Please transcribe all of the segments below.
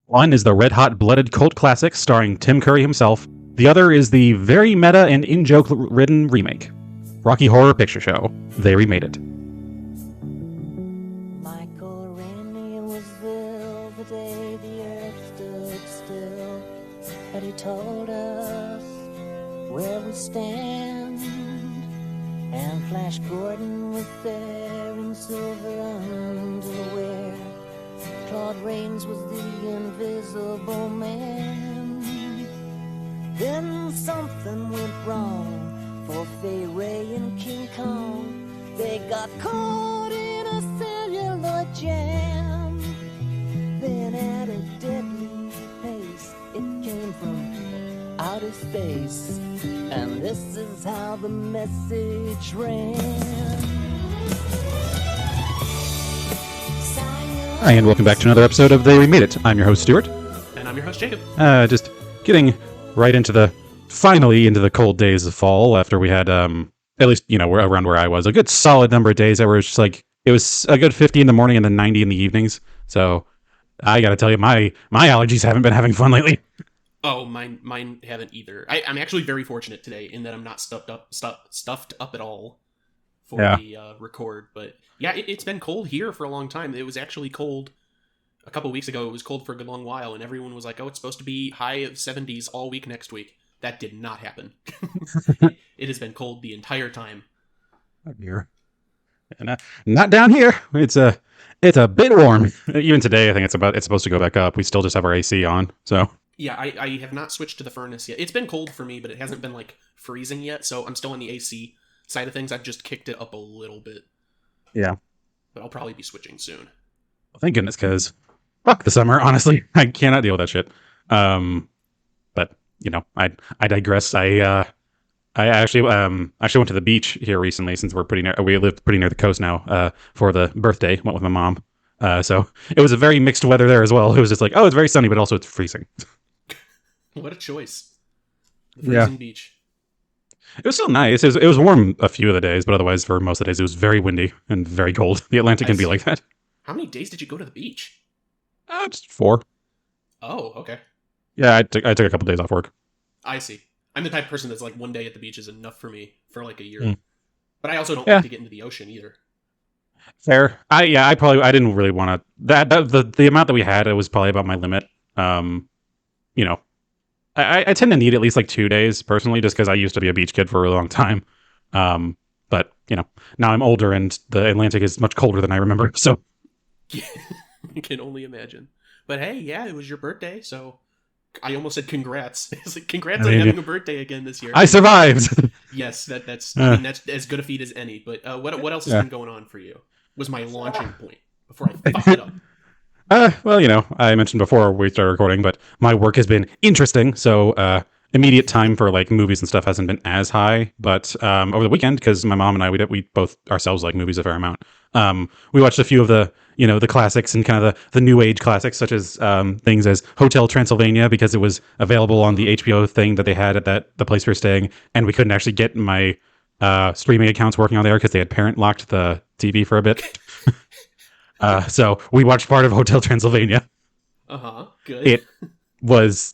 One is the red-hot blooded cult classic starring Tim Curry himself. The other is the very meta and in-joke-ridden remake. Rocky Horror Picture Show. They Remade It. Michael Rennie was ill the day the earth stood still, but he told us where we stand. And Flash Gordon was there in silver underwear. Claude Rains was the invisible man. Then something went wrong for Fay Ray and King Kong. They got caught in a celluloid jam. Then at a deadly pace, it came from outer space. And this is how the message ran. Hi, and welcome back to another episode of They Remade It. I'm your host, Stuart. And I'm your host, Jacob. Just getting right finally into the cold days of fall after we had, at least, around where I was, a good solid number of days that were just like, it was a good 50 in the morning and then 90 in the evenings. So I gotta tell you, my allergies haven't been having fun lately. Oh, mine haven't either. I'm actually very fortunate today in that I'm not stuffed up at all for the record. But yeah, it's been cold here for a long time. It was actually cold a couple weeks ago. It was cold for a good long while, and everyone was like, "Oh, it's supposed to be high of 70s all week next week." That did not happen. It has been cold the entire time. Oh dear. Not down here. It's a bit warm. Even today, I think it's supposed to go back up. We still just have our AC on, so. Yeah, I have not switched to the furnace yet. It's been cold for me, but it hasn't been like freezing yet, so I'm still on the AC side of things. I've just kicked it up a little bit. Yeah. But I'll probably be switching soon. Well, thank goodness, because fuck the summer, honestly. I cannot deal with that shit. But, I digress. I actually went to the beach here recently since we live pretty near the coast now, for the birthday. Went with my mom. So it was a very mixed weather there as well. It was just like, oh, it's very sunny, but also it's freezing. What a choice. The freezing beach. It was still nice. It was warm a few of the days, but otherwise for most of the days it was very windy and very cold. The Atlantic can be like that. How many days did you go to the beach? Just 4. Oh, okay. Yeah, I took a couple days off work. I see. I'm the type of person that's like 1 day at the beach is enough for me for like a year. But I also don't like to get into the ocean either. Fair. I didn't really want to. The amount that we had, it was probably about my limit. I tend to need at least like 2 days personally, just because I used to be a beach kid for a really long time. But now I'm older and the Atlantic is much colder than I remember. So I can only imagine. But hey, yeah, it was your birthday, so I almost said congrats. It's like, congrats on having a birthday again this year. I survived. Yes, that's that's as good a feat as any. But what else has been going on for you? Was my launching point before I fucked it up. Well, I mentioned before we started recording, but my work has been interesting. So immediate time for like movies and stuff hasn't been as high. But over the weekend, because my mom and I we both ourselves like movies a fair amount. We watched a few of the the classics and kind of the new age classics, such as things as Hotel Transylvania, because it was available on the HBO thing that they had at the place we were staying, and we couldn't actually get my streaming accounts working on there because they had parent locked the TV for a bit. So we watched part of Hotel Transylvania. Good. It was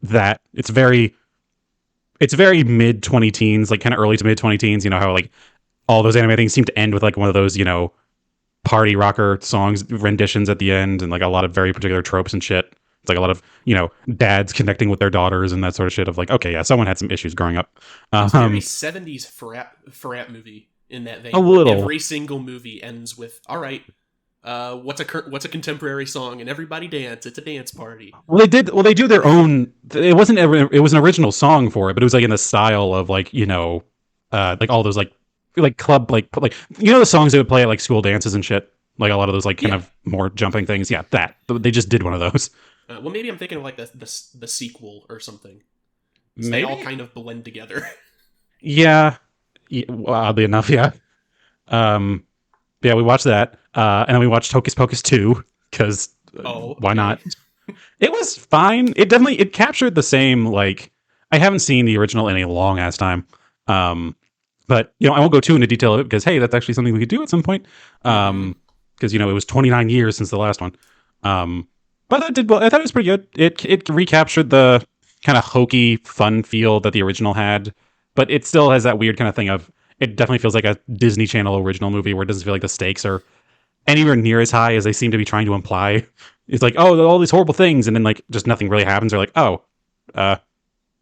that. It's very mid 20 teens, like kind of early to mid 20 teens. You know how like all those anime things seem to end with like one of those party rocker songs renditions at the end, and like a lot of very particular tropes and shit. It's like a lot of dads connecting with their daughters and that sort of shit. Of like, okay, yeah, someone had some issues growing up. It's very 70s frat movie in that vein. A little. Every single movie ends with, all right, what's a contemporary song, and everybody dance. It's a dance party. Well, they do their own. It was an original song for it, but it was like in the style of like like all those like club like the songs they would play at like school dances and shit. Like a lot of those like kind of more jumping things. Yeah, that. They just did one of those. Well, maybe I'm thinking of like the sequel or something. So Maybe? They all kind of blend together. Yeah, oddly enough, yeah. Yeah, we watched that, and then we watched Hocus Pocus 2 because why not? It was fine. It captured the same like. I haven't seen the original in a long ass time, but I won't go too into detail of it because hey, that's actually something we could do at some point. Because it was 29 years since the last one. But I did well. I thought it was pretty good. It recaptured the kind of hokey, fun feel that the original had, but it still has that weird kind of thing of it definitely feels like a Disney Channel original movie where it doesn't feel like the stakes are anywhere near as high as they seem to be trying to imply. It's like, oh, all these horrible things, and then like just nothing really happens. They're like, uh,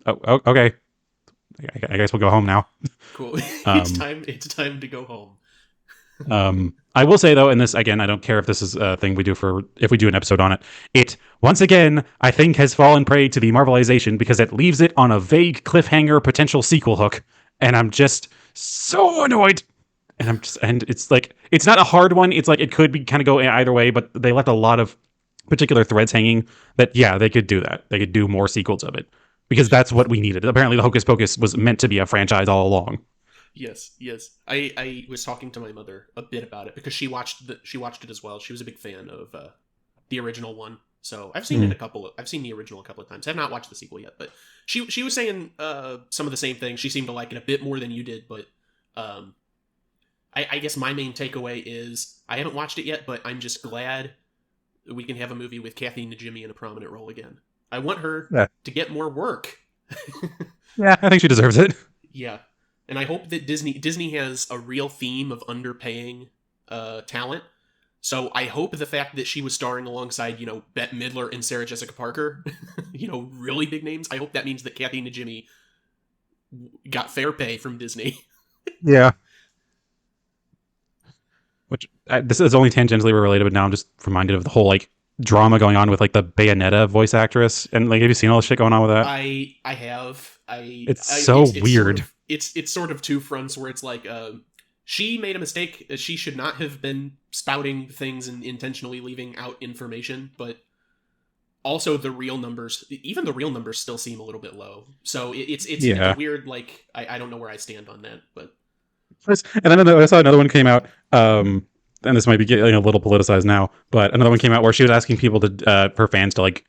okay, I guess we'll go home now. Cool. Um, It's time to go home. I will say though, and this again, I don't care if this is a thing we do for if we do an episode on it. It once again, I think, has fallen prey to the Marvelization because it leaves it on a vague cliffhanger potential sequel hook, and I'm just so annoyed. And it's like it's not a hard one. It's like it could be kind of go either way, but they left a lot of particular threads hanging. That yeah, they could do that. They could do more sequels of it because that's what we needed. Apparently, the Hocus Pocus was meant to be a franchise all along. Yes. I was talking to my mother a bit about it because she watched it as well. She was a big fan of the original one. So I've seen I've seen the original a couple of times. I've not watched the sequel yet, but she was saying some of the same things. She seemed to like it a bit more than you did, but I guess my main takeaway is I haven't watched it yet, but I'm just glad we can have a movie with Kathy Najimy in a prominent role again. I want her to get more work. Yeah, I think she deserves it. Yeah. And I hope that Disney has a real theme of underpaying talent. So I hope the fact that she was starring alongside, Bette Midler and Sarah Jessica Parker, really big names. I hope that means that Kathy Najimy got fair pay from Disney. Yeah. Which this is only tangentially related, but now I'm just reminded of the whole like drama going on with like the Bayonetta voice actress, and like have you seen all the shit going on with that? I have. It's weird. It's sort of two fronts where it's like she made a mistake. She should not have been spouting things and intentionally leaving out information, but also even the real numbers still seem a little bit low. So it's a weird, like, I don't know where I stand on that, but. And then I saw another one came out, and this might be getting a little politicized now, but another one came out where she was asking people her fans to like,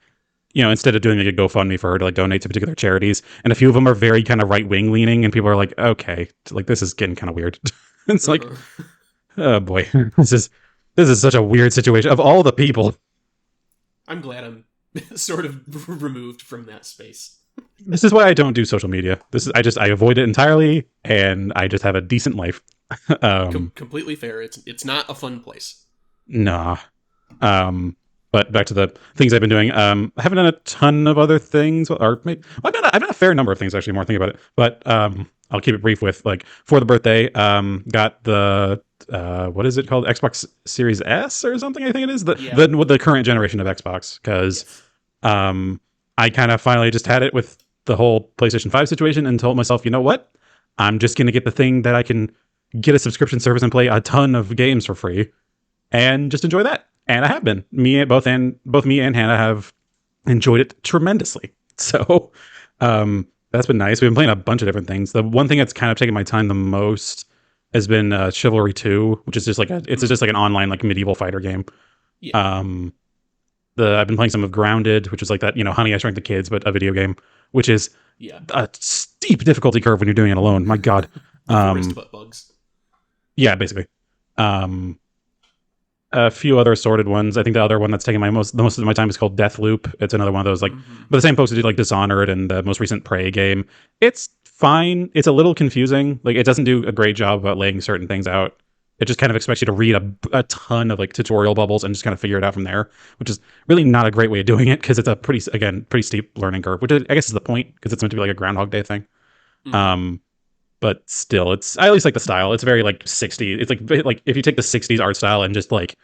instead of doing like a GoFundMe for her to like donate to particular charities, and a few of them are very kind of right wing leaning, and people are like, okay, like this is getting kind of weird. It's like, oh boy, this is such a weird situation. Of all the people, I'm glad I'm sort of removed from that space. This is why I don't do social media. I avoid it entirely, and I just have a decent life. Completely fair. It's not a fun place. Nah. But back to the things I've been doing. I haven't done a ton of other things, or maybe I've done a fair number of things actually. More thinking about it, but I'll keep it brief. With like for the birthday, got the what is it called? Xbox Series S or something. I think it is with the current generation of Xbox because I kind of finally just had it with the whole PlayStation 5 situation and told myself, you know what? I'm just going to get the thing that I can get a subscription service and play a ton of games for free and just enjoy that. And I have been. Both me and Hannah have enjoyed it tremendously. So that's been nice. We've been playing a bunch of different things. The one thing that's kind of taken my time the most has been Chivalry 2, which is just like just like an online like medieval fighter game. Yeah. I've been playing some of Grounded, which is like that, Honey, I Shrunk the Kids, but a video game, which is a steep difficulty curve when you're doing it alone. My God. Forest butt bugs. Yeah, basically. A few other assorted ones. I think the other one that's taking the most of my time is called Deathloop. It's another one of those, like, but the same folks who did like Dishonored and the most recent Prey game. It's fine. It's a little confusing. Like, it doesn't do a great job about laying certain things out. It just kind of expects you to read a ton of like tutorial bubbles and just kind of figure it out from there, which is really not a great way of doing it because it's a pretty steep learning curve, which I guess is the point because it's meant to be like a Groundhog Day thing. But still, I at least like the style. It's very like 60s. It's like if you take the 60s art style and just like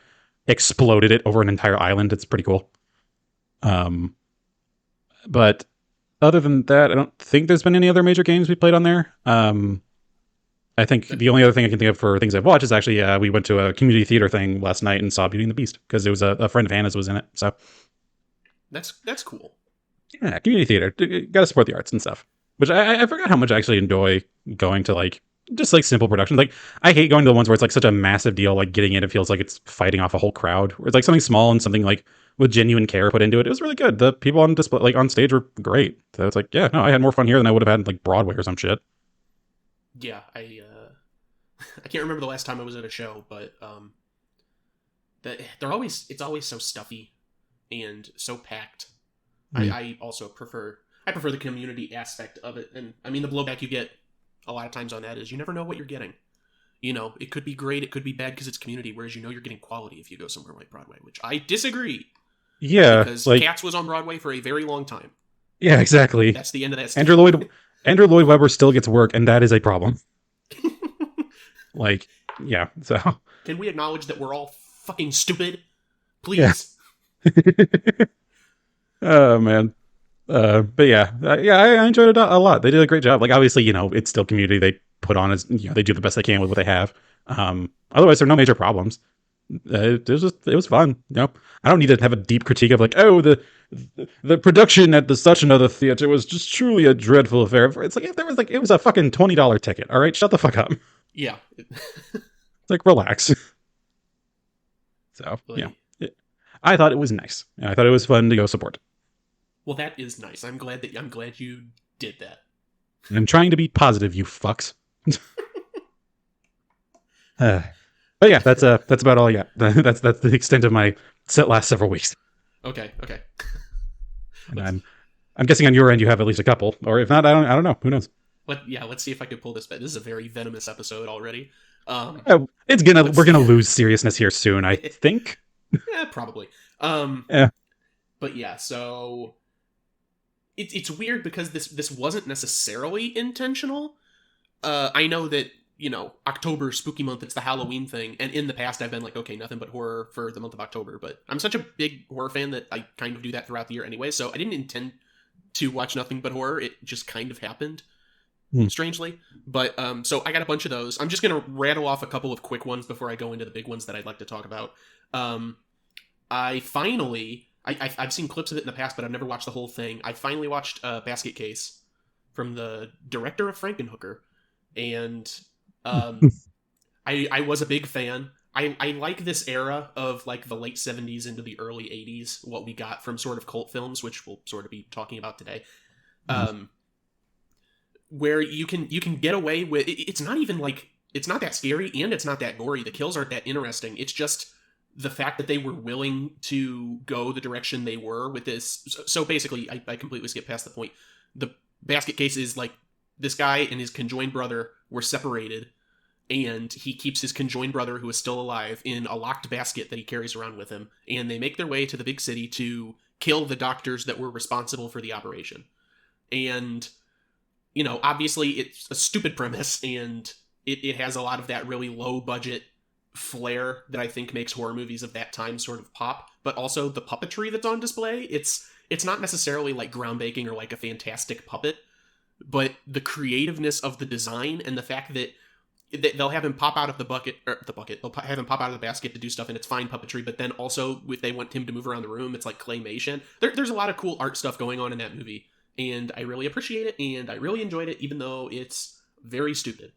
exploded it over an entire island, it's pretty cool. But other than that, I don't think there's been any other major games we played on there. I think the only other thing I can think of for things I've watched is actually we went to a community theater thing last night and saw Beauty and the Beast because it was a friend of Hannah's was in it. So that's cool. Yeah, community theater. Got to support the arts and stuff. Which I forgot how much I actually enjoy going to like just like simple productions. Like I hate going to the ones where it's like such a massive deal. Like getting in, it feels like it's fighting off a whole crowd. Where it's like something small and something like with genuine care put into it. It was really good. The people on display, like on stage, were great. So it's like, yeah, no, I had more fun here than I would have had like Broadway or some shit. Yeah, I can't remember the last time I was at a show, but it's always so stuffy and so packed. Mm. I also prefer the community aspect of it, and I mean the blowback you get a lot of times on that is you never know what you're getting. You know, it could be great, it could be bad because it's community, whereas you know you're getting quality if you go somewhere like Broadway, which I disagree. Yeah, Because like Cats was on Broadway for a very long time. yeah, exactly. That's the end of that Andrew story. Andrew Lloyd Webber still gets work, and that is a problem. Like, yeah, so Can we acknowledge that we're all fucking stupid? yeah. Please. Oh man. But yeah, I enjoyed it a lot. They did a great job. Like, obviously, it's still community. They put on as they do the best they can with what they have. Otherwise, there are no major problems. It was fun. I don't need to have a deep critique of like, oh, the production at the such another theater was just truly a dreadful affair. It's like if there was like it was a fucking $20 ticket. All right, shut the fuck up. Yeah. It's like relax. So yeah, I thought it was nice. And I thought it was fun to go support. Well, that is nice. I'm glad you did that. And I'm trying to be positive, you fucks. But yeah, that's about all I got. That's the extent of my last several weeks. Okay. And I'm guessing on your end you have at least a couple, or if not, I don't know. Who knows? Let's see if I can pull this back. This is a very venomous episode already. We're gonna lose seriousness here soon, I think. Yeah, probably. Yeah. But yeah, so it's weird because this wasn't necessarily intentional. I know that October, spooky month, it's the Halloween thing, and in the past I've been like, okay, nothing but horror for the month of October, but I'm such a big horror fan that I kind of do that throughout the year anyway, so I didn't intend to watch nothing but horror. It just kind of happened, strangely. But so I got a bunch of those. I'm just gonna rattle off a couple of quick ones before I go into the big ones that I'd like to talk about. I've seen clips of it in the past, but I've never watched the whole thing. I finally watched Basket Case from the director of Frankenhooker, and I was a big fan. I like this era of like the late 70s into the early 80s, what we got from sort of cult films, which we'll sort of be talking about today. Where you can get away with it's not even like it's not that scary and it's not that gory. The kills aren't that interesting. It's just the fact that they were willing to go the direction they were with this. So basically, I completely skipped past the point. The Basket Case is like this guy and his conjoined brother were separated, and he keeps his conjoined brother, who is still alive, in a locked basket that he carries around with him, and they make their way to the big city to kill the doctors that were responsible for the operation. And, obviously it's a stupid premise, and it has a lot of that really low-budget flair that I think makes horror movies of that time sort of pop, but also the puppetry that's on display. It's not necessarily like groundbreaking or like a fantastic puppet, but the creativeness of the design and the fact that they'll have him pop out of they'll have him pop out of the basket to do stuff, and it's fine puppetry, but then also if they want him to move around the room, it's like claymation. There's a lot of cool art stuff going on in that movie, and I really appreciate it, and I really enjoyed it, even though it's very stupid.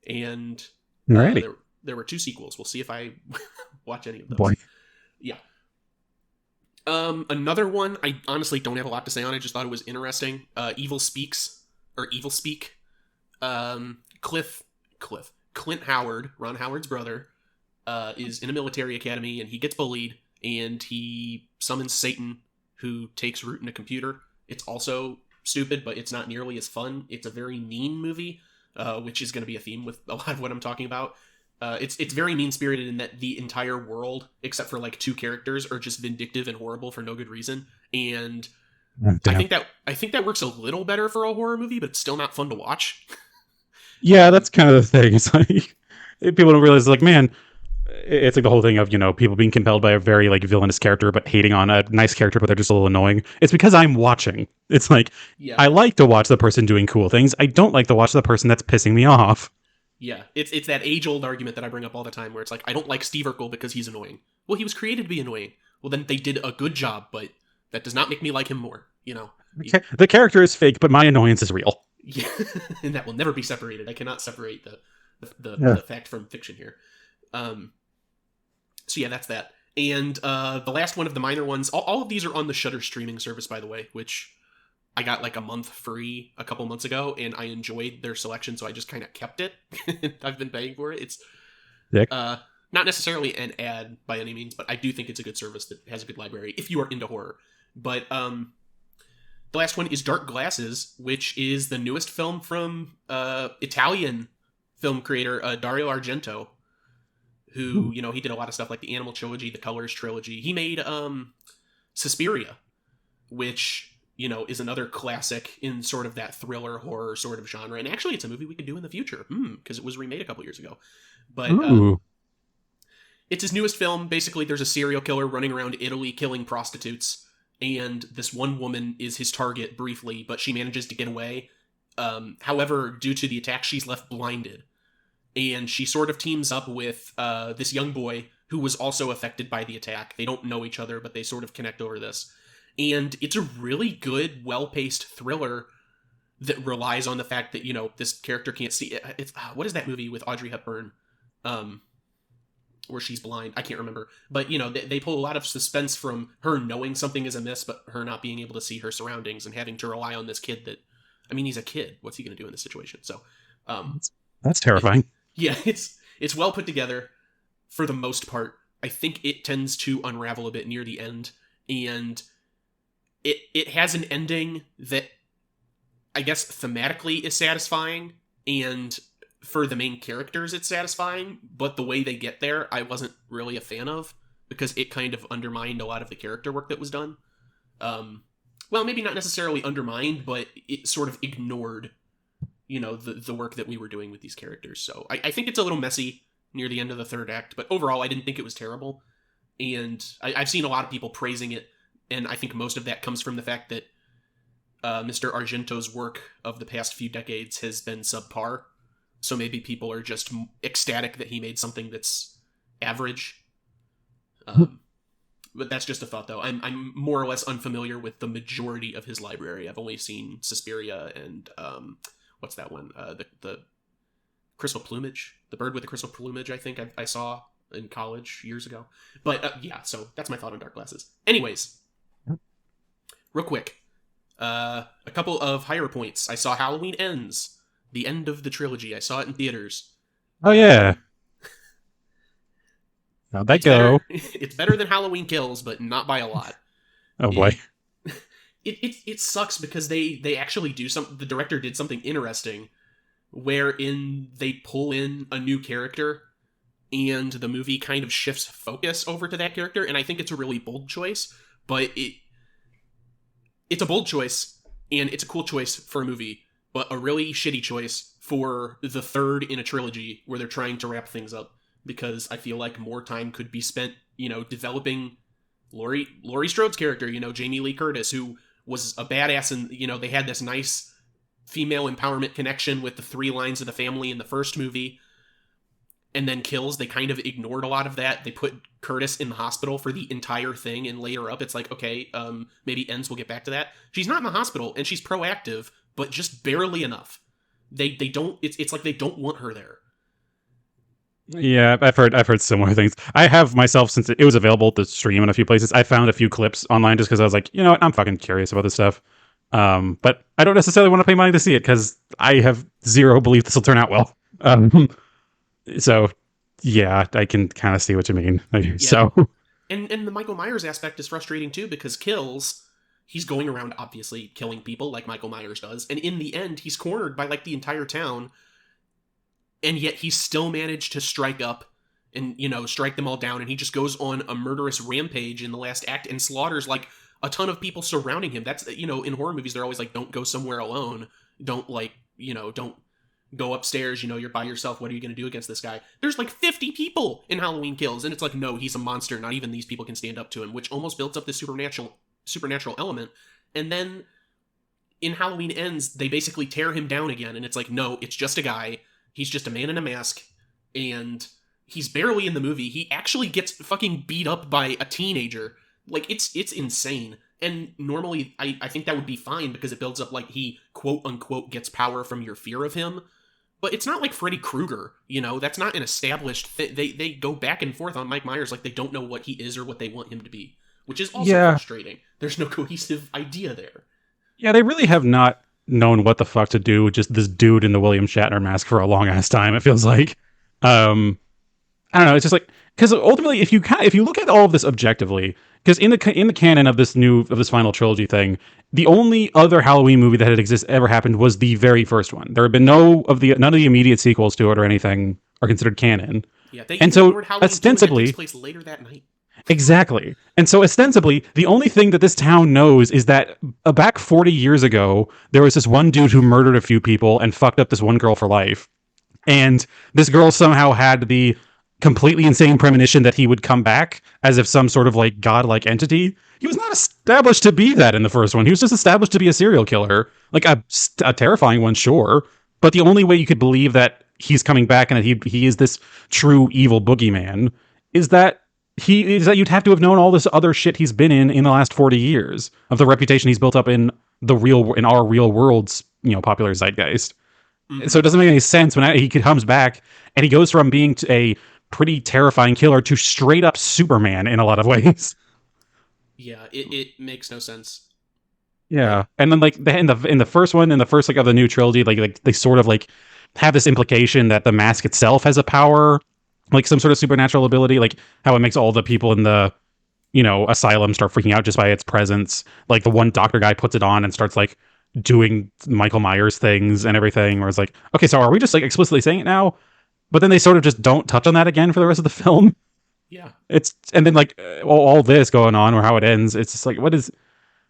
And there were 2 sequels. We'll see if I watch any of those. Boy. Yeah. Another one, I honestly don't have a lot to say on it, just thought it was interesting. Evil Speak. Clint Howard, Ron Howard's brother, is in a military academy, and he gets bullied, and he summons Satan, who takes root in a computer. It's also stupid, but it's not nearly as fun. It's a very mean movie, which is going to be a theme with a lot of what I'm talking about. It's very mean-spirited in that the entire world, except for like 2 characters, are just vindictive and horrible for no good reason. And I think that works a little better for a horror movie, but it's still not fun to watch. Yeah, that's kind of the thing. It's like people don't realize, like, man, it's like the whole thing of people being compelled by a very like villainous character, but hating on a nice character, but they're just a little annoying. It's because I'm watching. It's like I like to watch the person doing cool things. I don't like to watch the person that's pissing me off. Yeah, it's that age-old argument that I bring up all the time, where it's like, I don't like Steve Urkel because he's annoying. Well, he was created to be annoying. Well, then they did a good job, but that does not make me like him more. The character is fake, but my annoyance is real. Yeah, and that will never be separated. I cannot separate the fact from fiction here. So yeah, that's that. And the last one of the minor ones, all of these are on the Shudder streaming service, by the way, which I got like a month free a couple months ago, and I enjoyed their selection, so I just kind of kept it. I've been paying for it. It's Dick. Not necessarily an ad by any means, but I do think it's a good service that has a good library if you are into horror. But the last one is Dark Glasses, which is the newest film from Italian film creator Dario Argento, who, you know, he did a lot of stuff like the Animal Trilogy, the Colors Trilogy. He made Suspiria, which, you know, is another classic in sort of that thriller horror sort of genre. And actually, it's a movie we could do in the future, because it was remade a couple years ago. But it's his newest film. Basically, there's a serial killer running around Italy killing prostitutes, and this one woman is his target briefly, but she manages to get away. However, due to the attack, she's left blinded. And she sort of teams up with this young boy who was also affected by the attack. They don't know each other, but they sort of connect over this. And it's a really good, well-paced thriller that relies on the fact that, you know, this character can't see. It's what is that movie with Audrey Hepburn? Where she's blind. I can't remember. But, you know, they pull a lot of suspense from her knowing something is amiss, but her not being able to see her surroundings and having to rely on this kid that, I mean, he's a kid. What's he going to do in this situation? So, that's terrifying. Yeah, it's well put together for the most part. I think it tends to unravel a bit near the end, and it has an ending that I guess thematically is satisfying, and for the main characters it's satisfying, but the way they get there I wasn't really a fan of, because it kind of undermined a lot of the character work that was done. Well, maybe not necessarily undermined, but it sort of ignored, you know, the work that we were doing with these characters. So I think it's a little messy near the end of the third act, but overall I didn't think it was terrible. And I've seen a lot of people praising it, and I think most of that comes from the fact that Mr. Argento's work of the past few decades has been subpar. So maybe people are just ecstatic that he made something that's average. But that's just a thought, though. I'm more or less unfamiliar with the majority of his library. I've only seen Suspiria and what's that one? The crystal plumage, the bird with the crystal plumage. I think I saw in college years ago. But yeah, so that's my thought on Dark Glasses. Anyways, real quick, a couple of higher points. I saw Halloween Ends, the end of the trilogy. I saw it in theaters. Oh yeah. How'd that go? It's better than Halloween Kills, but not by a lot. Oh boy. It sucks because they actually do something. The director did something interesting, wherein they pull in a new character, and the movie kind of shifts focus over to that character. And I think it's a really bold choice, but it's a bold choice, and it's a cool choice for a movie, but a really shitty choice for the third in a trilogy where they're trying to wrap things up. Because I feel like more time could be spent, you know, developing Laurie Strode's character, you know, Jamie Lee Curtis, who was a badass, and, you know, they had this nice female empowerment connection with the three lines of the family in the first movie. And then Kills, they kind of ignored a lot of that. They put Curtis in the hospital for the entire thing, and later up, it's like, okay, maybe Ends will get back to that. She's not in the hospital, and she's proactive, but just barely enough. They don't, it's like they don't want her there. Yeah, I've heard similar things. I have myself, since it was available to stream in a few places, I found a few clips online just because I was like, you know what, I'm fucking curious about this stuff. But I don't necessarily want to pay money to see it because I have zero belief this will turn out well. So yeah, I can kind of see what you mean. Yeah. So and the Michael Myers aspect is frustrating too, because Kills, he's going around obviously killing people like Michael Myers does, and in the end he's cornered by like the entire town. And yet he still managed to strike up and, you know, strike them all down. And he just goes on a murderous rampage in the last act and slaughters like a ton of people surrounding him. That's, you know, in horror movies, they're always like, don't go somewhere alone. Don't like, you know, don't go upstairs. You know, you're by yourself. What are you going to do against this guy? There's like 50 people in Halloween Kills. And it's like, no, he's a monster. Not even these people can stand up to him, which almost builds up this supernatural element. And then in Halloween Ends, they basically tear him down again. And it's like, no, it's just a guy. He's just a man in a mask, and he's barely in the movie. He actually gets fucking beat up by a teenager. Like, it's insane. And normally, I think that would be fine because it builds up like he, quote-unquote, gets power from your fear of him. But it's not like Freddy Krueger, you know? That's not an established thing. They go back and forth on Mike Myers like they don't know what he is or what they want him to be, which is also frustrating. There's no cohesive idea there. Yeah, they really have not known what the fuck to do with just this dude in the William Shatner mask for a long ass time. It feels like, I don't know. It's just like because ultimately, if you look at all of this objectively, because in the canon of this final trilogy thing, the only other Halloween movie that had ever happened was the very first one. There have been none of the immediate sequels to it or anything are considered canon, Yeah, they and even so ignored Halloween 2 and that takes ostensibly, place later that night. exactly. And so ostensibly, the only thing that this town knows is that back 40 years ago, there was this one dude who murdered a few people and fucked up this one girl for life. And this girl somehow had the completely insane premonition that he would come back as if some sort of like godlike entity. He was not established to be that in the first one. He was just established to be a serial killer, like a terrifying one, sure. But the only way you could believe that he's coming back and that he is this true evil boogeyman is that you'd have to have known all this other shit he's been in the last 40 years of the reputation he's built up in our real world's popular zeitgeist. Mhm. So it doesn't make any sense when he comes back and he goes from being a pretty terrifying killer to straight up Superman in a lot of ways. Yeah, it makes no sense. Yeah, and then like in the first one, in the first like of the new trilogy, like they sort of like have this implication that the mask itself has a power, like some sort of supernatural ability, like how it makes all the people in the asylum start freaking out just by its presence. Like the one doctor guy puts it on and starts like doing Michael Myers things and everything, where it's like, okay, so are we just like explicitly saying it now? But then they sort of just don't touch on that again for the rest of the film. Yeah. And then like all this going on or how it ends, it's just like, what is?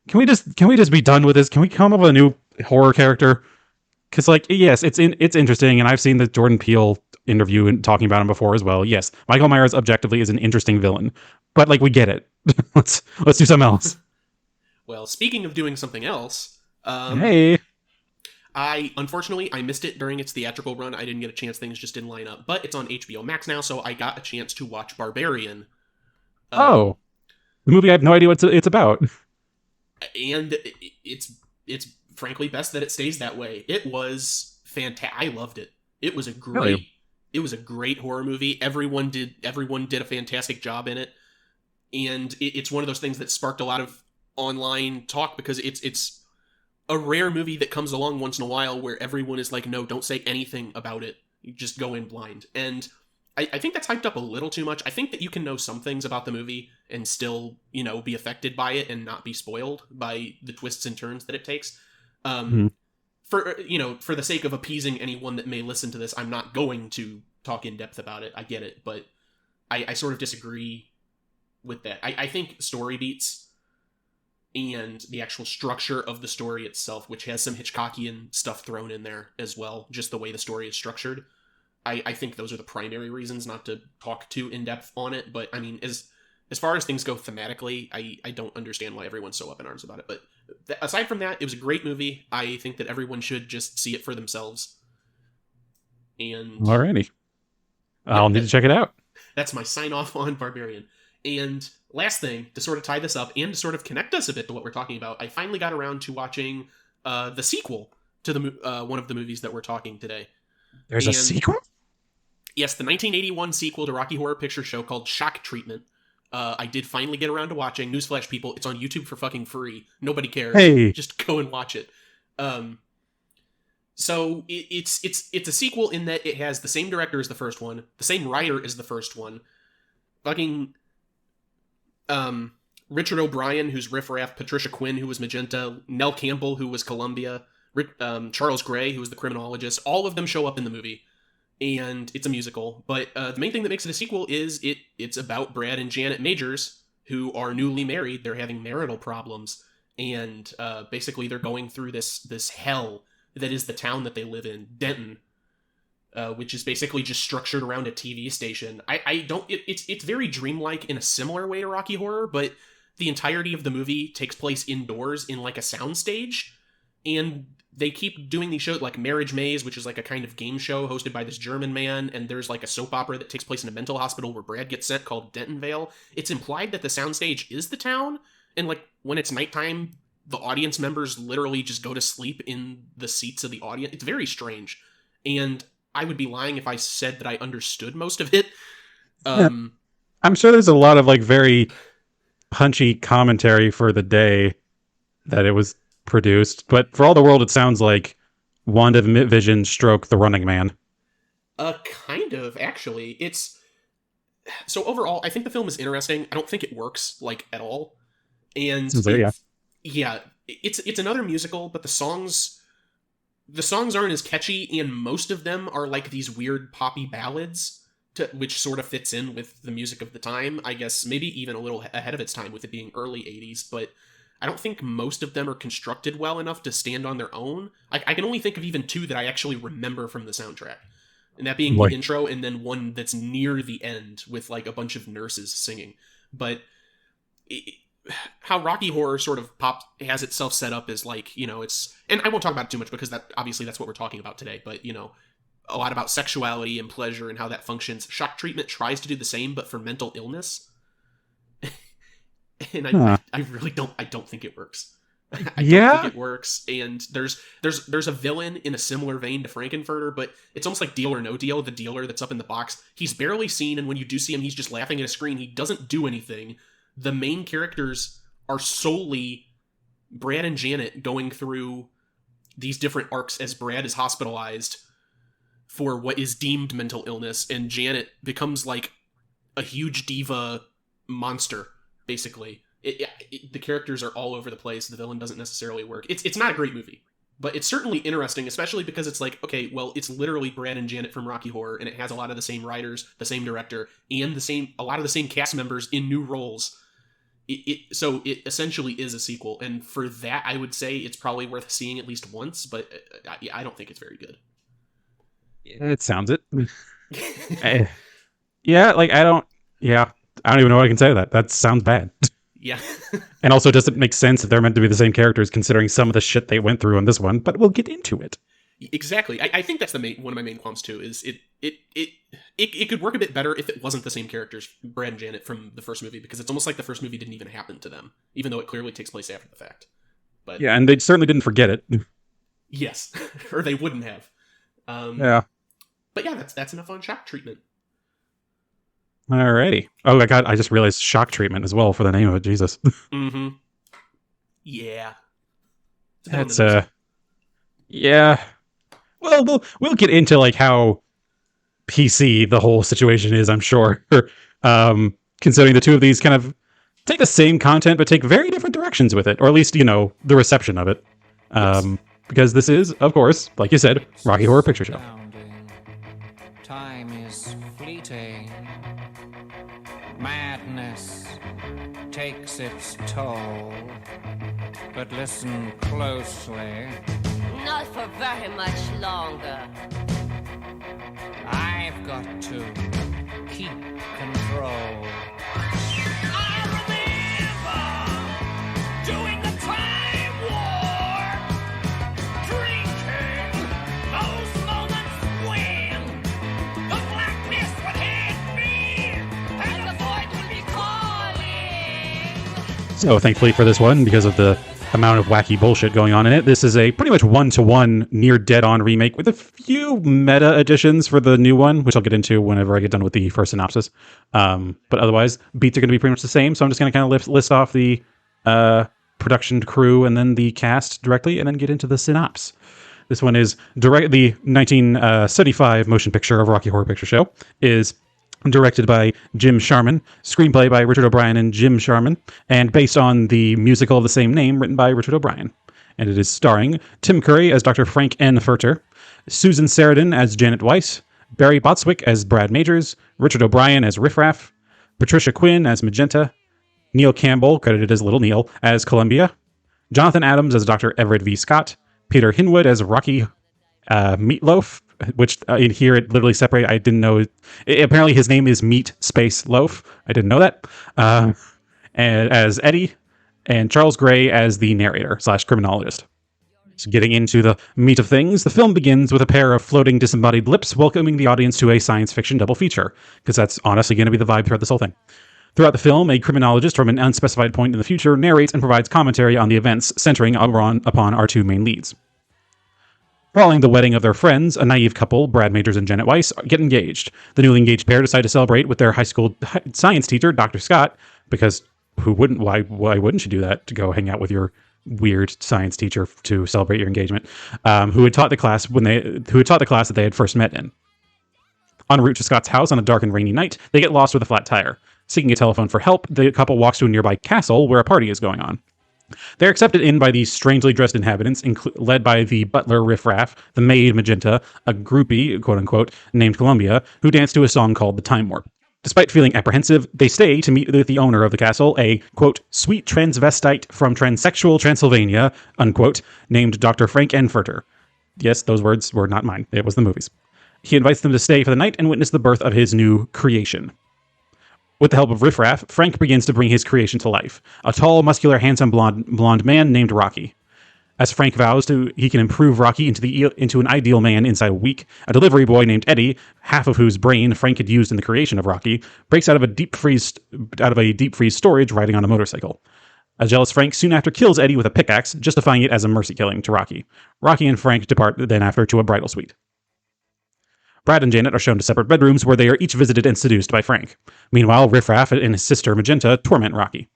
Can we just be done with this? Can we come up with a new horror character? Because like, yes, it's interesting, and I've seen the Jordan Peele interview and talking about him before as well. Yes, Michael Myers objectively is an interesting villain, but like we get it. let's do something else. Well, speaking of doing something else, Hey, unfortunately I missed it during its theatrical run. I didn't get a chance; things just didn't line up. But it's on HBO Max now, so I got a chance to watch Barbarian. the movie I have no idea what it's about. And it's frankly best that it stays that way. It was fantastic. I loved it. It was a great Really? it was a great horror movie. Everyone did a fantastic job in it, and it's one of those things that sparked a lot of online talk because it's a rare movie that comes along once in a while where everyone is like, no, don't say anything about it. You just go in blind. And I think that's hyped up a little too much. I think that you can know some things about the movie and still, be affected by it and not be spoiled by the twists and turns that it takes. For the sake of appeasing anyone that may listen to this, I'm not going to talk in depth about it. I get it, but I sort of disagree with that. I think story beats and the actual structure of the story itself, which has some Hitchcockian stuff thrown in there as well, just the way the story is structured. I think those are the primary reasons, not to talk too in depth on it. But I mean, as far as things go thematically, I don't understand why everyone's so up in arms about it. But aside from that, it was a great movie. I think that everyone should just see it for themselves. And Alrighty, I'll need to check it out. that's my sign off on Barbarian. And last thing, to sort of tie this up and to sort of connect us a bit to what we're talking about, I finally got around to watching the sequel to the one of the movies that we're talking today. There's a sequel? Yes, the 1981 sequel to Rocky Horror Picture Show called Shock Treatment. I did finally get around to watching. Newsflash, people, it's on YouTube for fucking free. Nobody cares. Hey. Just go and watch it. So it's a sequel in that it has the same director as the first one, the same writer as the first one. Fucking Richard O'Brien, who's Riff Raff, Patricia Quinn, who was Magenta, Nell Campbell, who was Columbia, Charles Gray, who was the criminologist. All of them show up in the movie. And it's a musical, but the main thing that makes it a sequel is it's about Brad and Janet Majors, who are newly married. They're having marital problems, and basically they're going through this hell that is the town that they live in, Denton, which is basically just structured around a TV station. It's very dreamlike in a similar way to Rocky Horror, but the entirety of the movie takes place indoors in like a soundstage, and they keep doing these shows like Marriage Maze, which is like a kind of game show hosted by this German man, and there's like a soap opera that takes place in a mental hospital where Brad gets sent called Dentonvale. It's implied that the soundstage is the town, and like when it's nighttime, the audience members literally just go to sleep in the seats of the audience. It's very strange, and I would be lying if I said that I understood most of it. I'm sure there's a lot of like very punchy commentary for the day that it was produced, but for all the world, it sounds like WandaVision stroke The Running Man. Kind of, actually. So overall, I think the film is interesting. I don't think it works like at all. And Yeah. yeah, it's another musical, but the songs aren't as catchy, and most of them are like these weird poppy ballads, which sort of fits in with the music of the time. I guess maybe even a little ahead of its time with it being early 80s, but I don't think most of them are constructed well enough to stand on their own. I can only think of even two that I actually remember from the soundtrack. And that being Boy. the intro, and then one that's near the end with like a bunch of nurses singing. But how Rocky Horror sort of has itself set up is like, it's, and I won't talk about it too much because that's what we're talking about today, but a lot about sexuality and pleasure and how that functions. Shock Treatment tries to do the same, but for mental illness. And I really don't think it works. I don't think it works. And there's a villain in a similar vein to Frankenfurter, but it's almost like Deal or No Deal, the dealer that's up in the box. He's barely seen, and when you do see him, he's just laughing at a screen. He doesn't do anything. The main characters are solely Brad and Janet going through these different arcs as Brad is hospitalized for what is deemed mental illness, and Janet becomes like a huge diva monster, basically. The characters are all over the place. The villain doesn't necessarily work. It's not a great movie, but it's certainly interesting, especially because it's like, okay, well, it's literally Brad and Janet from Rocky Horror, and it has a lot of the same writers, the same director, and a lot of the same cast members in new roles. So it essentially is a sequel, and for that, I would say it's probably worth seeing at least once, but I don't think it's very good. It sounds it. Yeah, like I don't even know what I can say to that. That sounds bad. Yeah. And also, does it make sense if they're meant to be the same characters, considering some of the shit they went through in this one? But we'll get into it. Exactly. I think that's one of my main qualms too. Is it could work a bit better if it wasn't the same characters, Brad and Janet, from the first movie, because it's almost like the first movie didn't even happen to them, even though it clearly takes place after the fact. But yeah, and they certainly didn't forget it. Yes, or they wouldn't have. Yeah. But yeah, that's enough on Shock Treatment. Alrighty. Oh my god, I just realized Shock Treatment as well for the name of it. Jesus. Mm-hmm. Yeah. That's yeah. Well, we'll get into like how PC the whole situation is, I'm sure. Considering the two of these kind of take the same content but take very different directions with it, or at least the reception of it. Yes. Because this is, of course, like you said, Rocky Horror Picture Show. Time is fleeting. Madness takes its toll. But listen closely. Not for very much longer. I've got to keep control. I remember doing the time war, drinking those moments when the blackness would hit me and the void would be calling. So thankfully for this one, because of the amount of wacky bullshit going on in it, this is a pretty much one-to-one, near dead-on remake with a few meta additions for the new one, which I'll get into whenever I get done with the first synopsis. But otherwise, beats are going to be pretty much the same, so I'm just going to kind of list off the production crew and then the cast directly, and then get into the synopsis. This one is the 1975 motion picture of Rocky Horror Picture Show is directed by Jim Sharman, screenplay by Richard O'Brien and Jim Sharman, and based on the musical of the same name written by Richard O'Brien. And it is starring Tim Curry as Dr. Frank N. Furter, Susan Sarandon as Janet Weiss, Barry Botswick as Brad Majors, Richard O'Brien as Riff Raff, Patricia Quinn as Magenta, Neil Campbell, credited as Little Neil, as Columbia, Jonathan Adams as Dr. Everett V. Scott, Peter Hinwood as Rocky Meatloaf, which in here it literally separated. I didn't know. Apparently his name is Meat Space Loaf. I didn't know that. And as Eddie, and Charles Gray as the narrator / criminologist. So getting into the meat of things, the film begins with a pair of floating disembodied lips welcoming the audience to a science fiction double feature, because that's honestly going to be the vibe throughout this whole thing. Throughout the film, a criminologist from an unspecified point in the future narrates and provides commentary on the events, centering upon our two main leads. Following the wedding of their friends, a naive couple, Brad Majors and Janet Weiss, get engaged. The newly engaged pair decide to celebrate with their high school science teacher, Dr. Scott, because who wouldn't? Why wouldn't you do that, to go hang out with your weird science teacher to celebrate your engagement? Who had taught the class that they had first met in. En route to Scott's house on a dark and rainy night, they get lost with a flat tire. Seeking a telephone for help, the couple walks to a nearby castle where a party is going on. They're accepted in by these strangely dressed inhabitants, led by the butler Riff Raff, the maid Magenta, a groupie, quote-unquote, named Columbia, who dance to a song called The Time Warp. Despite feeling apprehensive, they stay to meet with the owner of the castle, a, quote, sweet transvestite from transsexual Transylvania, unquote, named Dr. Frank Enfurter. Yes, those words were not mine. It was the movie's. He invites them to stay for the night and witness the birth of his new creation. With the help of Riff Raff, Frank begins to bring his creation to life, a tall, muscular, handsome blonde man named Rocky. As Frank vows he can improve Rocky into an ideal man inside a week, a delivery boy named Eddie, half of whose brain Frank had used in the creation of Rocky, breaks out of a deep freeze storage riding on a motorcycle. A jealous Frank soon after kills Eddie with a pickaxe, justifying it as a mercy killing to Rocky. Rocky and Frank depart then after to a bridal suite. Brad and Janet are shown to separate bedrooms where they are each visited and seduced by Frank. Meanwhile, Riff Raff and his sister Magenta torment Rocky.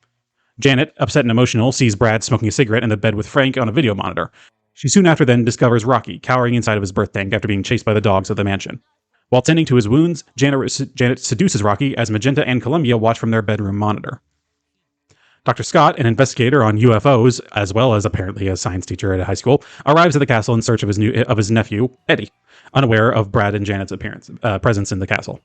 Janet, upset and emotional, sees Brad smoking a cigarette in the bed with Frank on a video monitor. She soon after then discovers Rocky cowering inside of his birth tank after being chased by the dogs of the mansion. While tending to his wounds, Janet seduces Rocky as Magenta and Columbia watch from their bedroom monitor. Dr. Scott, an investigator on UFOs, as well as apparently a science teacher at a high school, arrives at the castle in search of his nephew, Eddie, unaware of Brad and Janet's presence in the castle.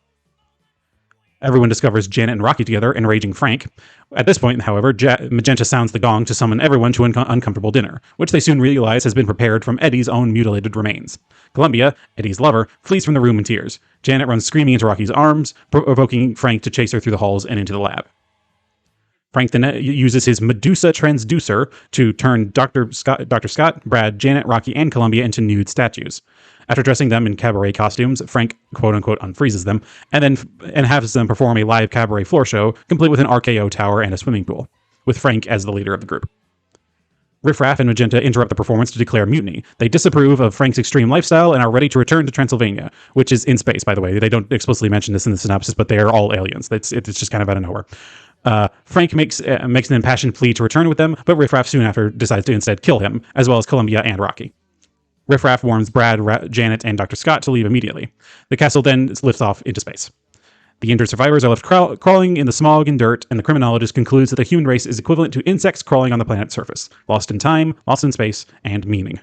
Everyone discovers Janet and Rocky together, enraging Frank. At this point, however, Magenta sounds the gong to summon everyone to an uncomfortable dinner, which they soon realize has been prepared from Eddie's own mutilated remains. Columbia, Eddie's lover, flees from the room in tears. Janet runs screaming into Rocky's arms, provoking Frank to chase her through the halls and into the lab. Frank then uses his Medusa transducer to turn Dr. Scott, Brad, Janet, Rocky, and Columbia into nude statues. After dressing them in cabaret costumes, Frank quote-unquote unfreezes them, and has them perform a live cabaret floor show, complete with an RKO tower and a swimming pool, with Frank as the leader of the group. Riff Raff and Magenta interrupt the performance to declare mutiny. They disapprove of Frank's extreme lifestyle and are ready to return to Transylvania, which is in space, by the way. They don't explicitly mention this in the synopsis, but they are all aliens. It's just kind of out of nowhere. Frank makes an impassioned plea to return with them, but Riff Raff soon after decides to instead kill him, as well as Columbia and Rocky. Riff Raff warns Brad, Janet, and Dr. Scott to leave immediately. The castle then lifts off into space. The injured survivors are left crawling in the smog and dirt, and the criminologist concludes that the human race is equivalent to insects crawling on the planet's surface, lost in time, lost in space, and meaning.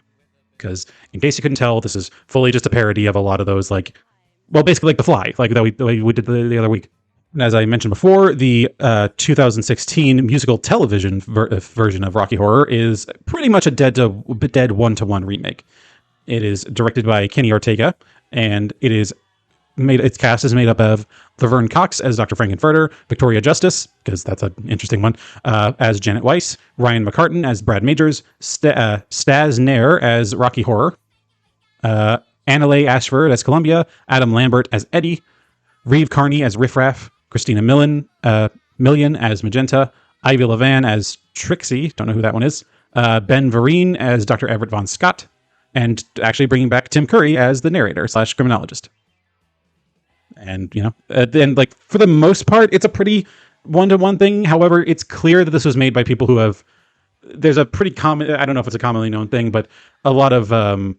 Because, in case you couldn't tell, this is fully just a parody of a lot of those, basically like The Fly, like that we did the other week. And as I mentioned before, the 2016 musical television version of Rocky Horror is pretty much a dead one-to-one remake. It is directed by Kenny Ortega, and its cast is made up of Laverne Cox as Dr. Frankenfurter, Victoria Justice, because that's an interesting one, as Janet Weiss, Ryan McCartan as Brad Majors, Staz Nair as Rocky Horror, Annalay Ashford as Columbia, Adam Lambert as Eddie, Reeve Carney as Riff Raff, Christina Millian as Magenta, Ivy Levan as Trixie, don't know who that one is, Ben Vereen as Dr. Everett Von Scott, and actually bringing back Tim Curry as the narrator / criminologist. And, then for the most part, it's a pretty one-to-one thing. However, it's clear that this was made by people who have, there's a pretty common, I don't know if it's a commonly known thing, but a lot of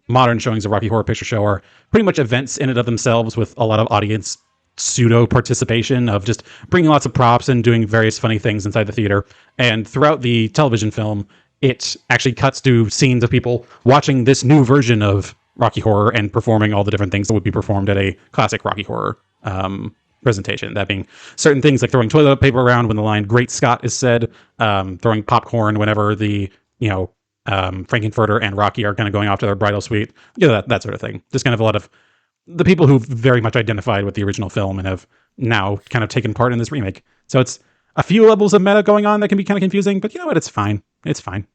modern showings of Rocky Horror Picture Show are pretty much events in and of themselves with a lot of audience pseudo participation of just bringing lots of props and doing various funny things inside the theater. And throughout the television film, it actually cuts to scenes of people watching this new version of Rocky Horror and performing all the different things that would be performed at a classic Rocky Horror presentation. That being certain things like throwing toilet paper around when the line "Great Scott" is said, throwing popcorn whenever the Frankenfurter and Rocky are kind of going off to their bridal suite, that sort of thing. Just kind of a lot of the people who very much identified with the original film and have now kind of taken part in this remake. So it's a few levels of meta going on that can be kind of confusing, but you know what? It's fine. It's fine.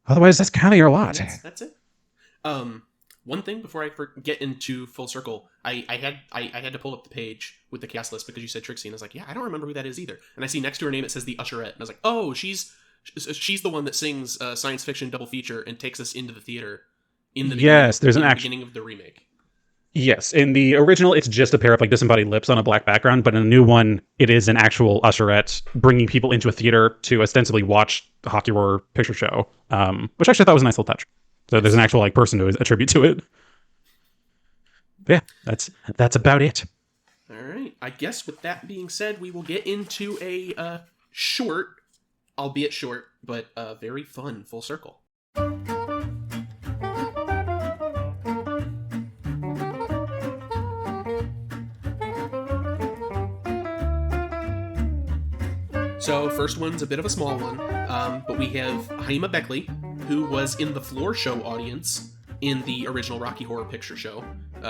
Otherwise, that's kind of your lot. That's it. One thing before I get into full circle, I had to pull up the page with the cast list because you said Trixie, and I was like, yeah, I don't remember who that is either. And I see next to her name it says the Usherette, and I was like, oh, she's the one that sings science fiction double feature and takes us into the theater in the beginning of the remake. Yes, in the original, it's just a pair of disembodied lips on a black background, but in the new one, it is an actual usherette bringing people into a theater to ostensibly watch the Hockey Horror Picture Show, which actually I thought was a nice little touch. So there's an actual person to attribute to it. Yeah, that's about it. All right. I guess with that being said, we will get into a short, albeit short, but very fun full circle. So first one's a bit of a small one, but we have Haima Beckley, who was in the floor show audience in the original Rocky Horror Picture Show.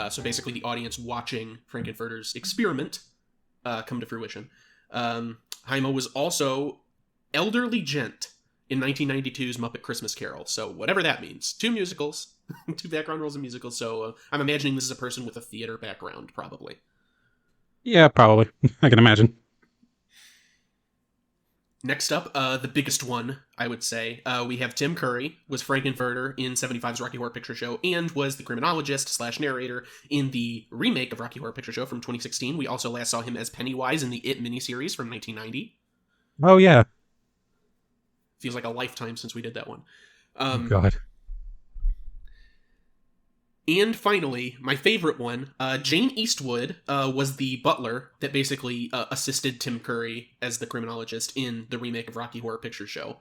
So basically the audience watching Frankenfurter's experiment come to fruition. Haima was also Elderly Gent in 1992's Muppet Christmas Carol. So whatever that means. 2 musicals, 2 background roles in musicals. So I'm imagining this is a person with a theater background, probably. Yeah, probably. I can imagine. Next up, the biggest one, I would say, we have Tim Curry, was Frankenfurter in 75's Rocky Horror Picture Show, and was the criminologist / narrator in the remake of Rocky Horror Picture Show from 2016. We also last saw him as Pennywise in the It miniseries from 1990. Oh, yeah. Feels like a lifetime since we did that one. Oh, God. And finally, my favorite one, Jane Eastwood was the butler that basically assisted Tim Curry as the criminologist in the remake of Rocky Horror Picture Show.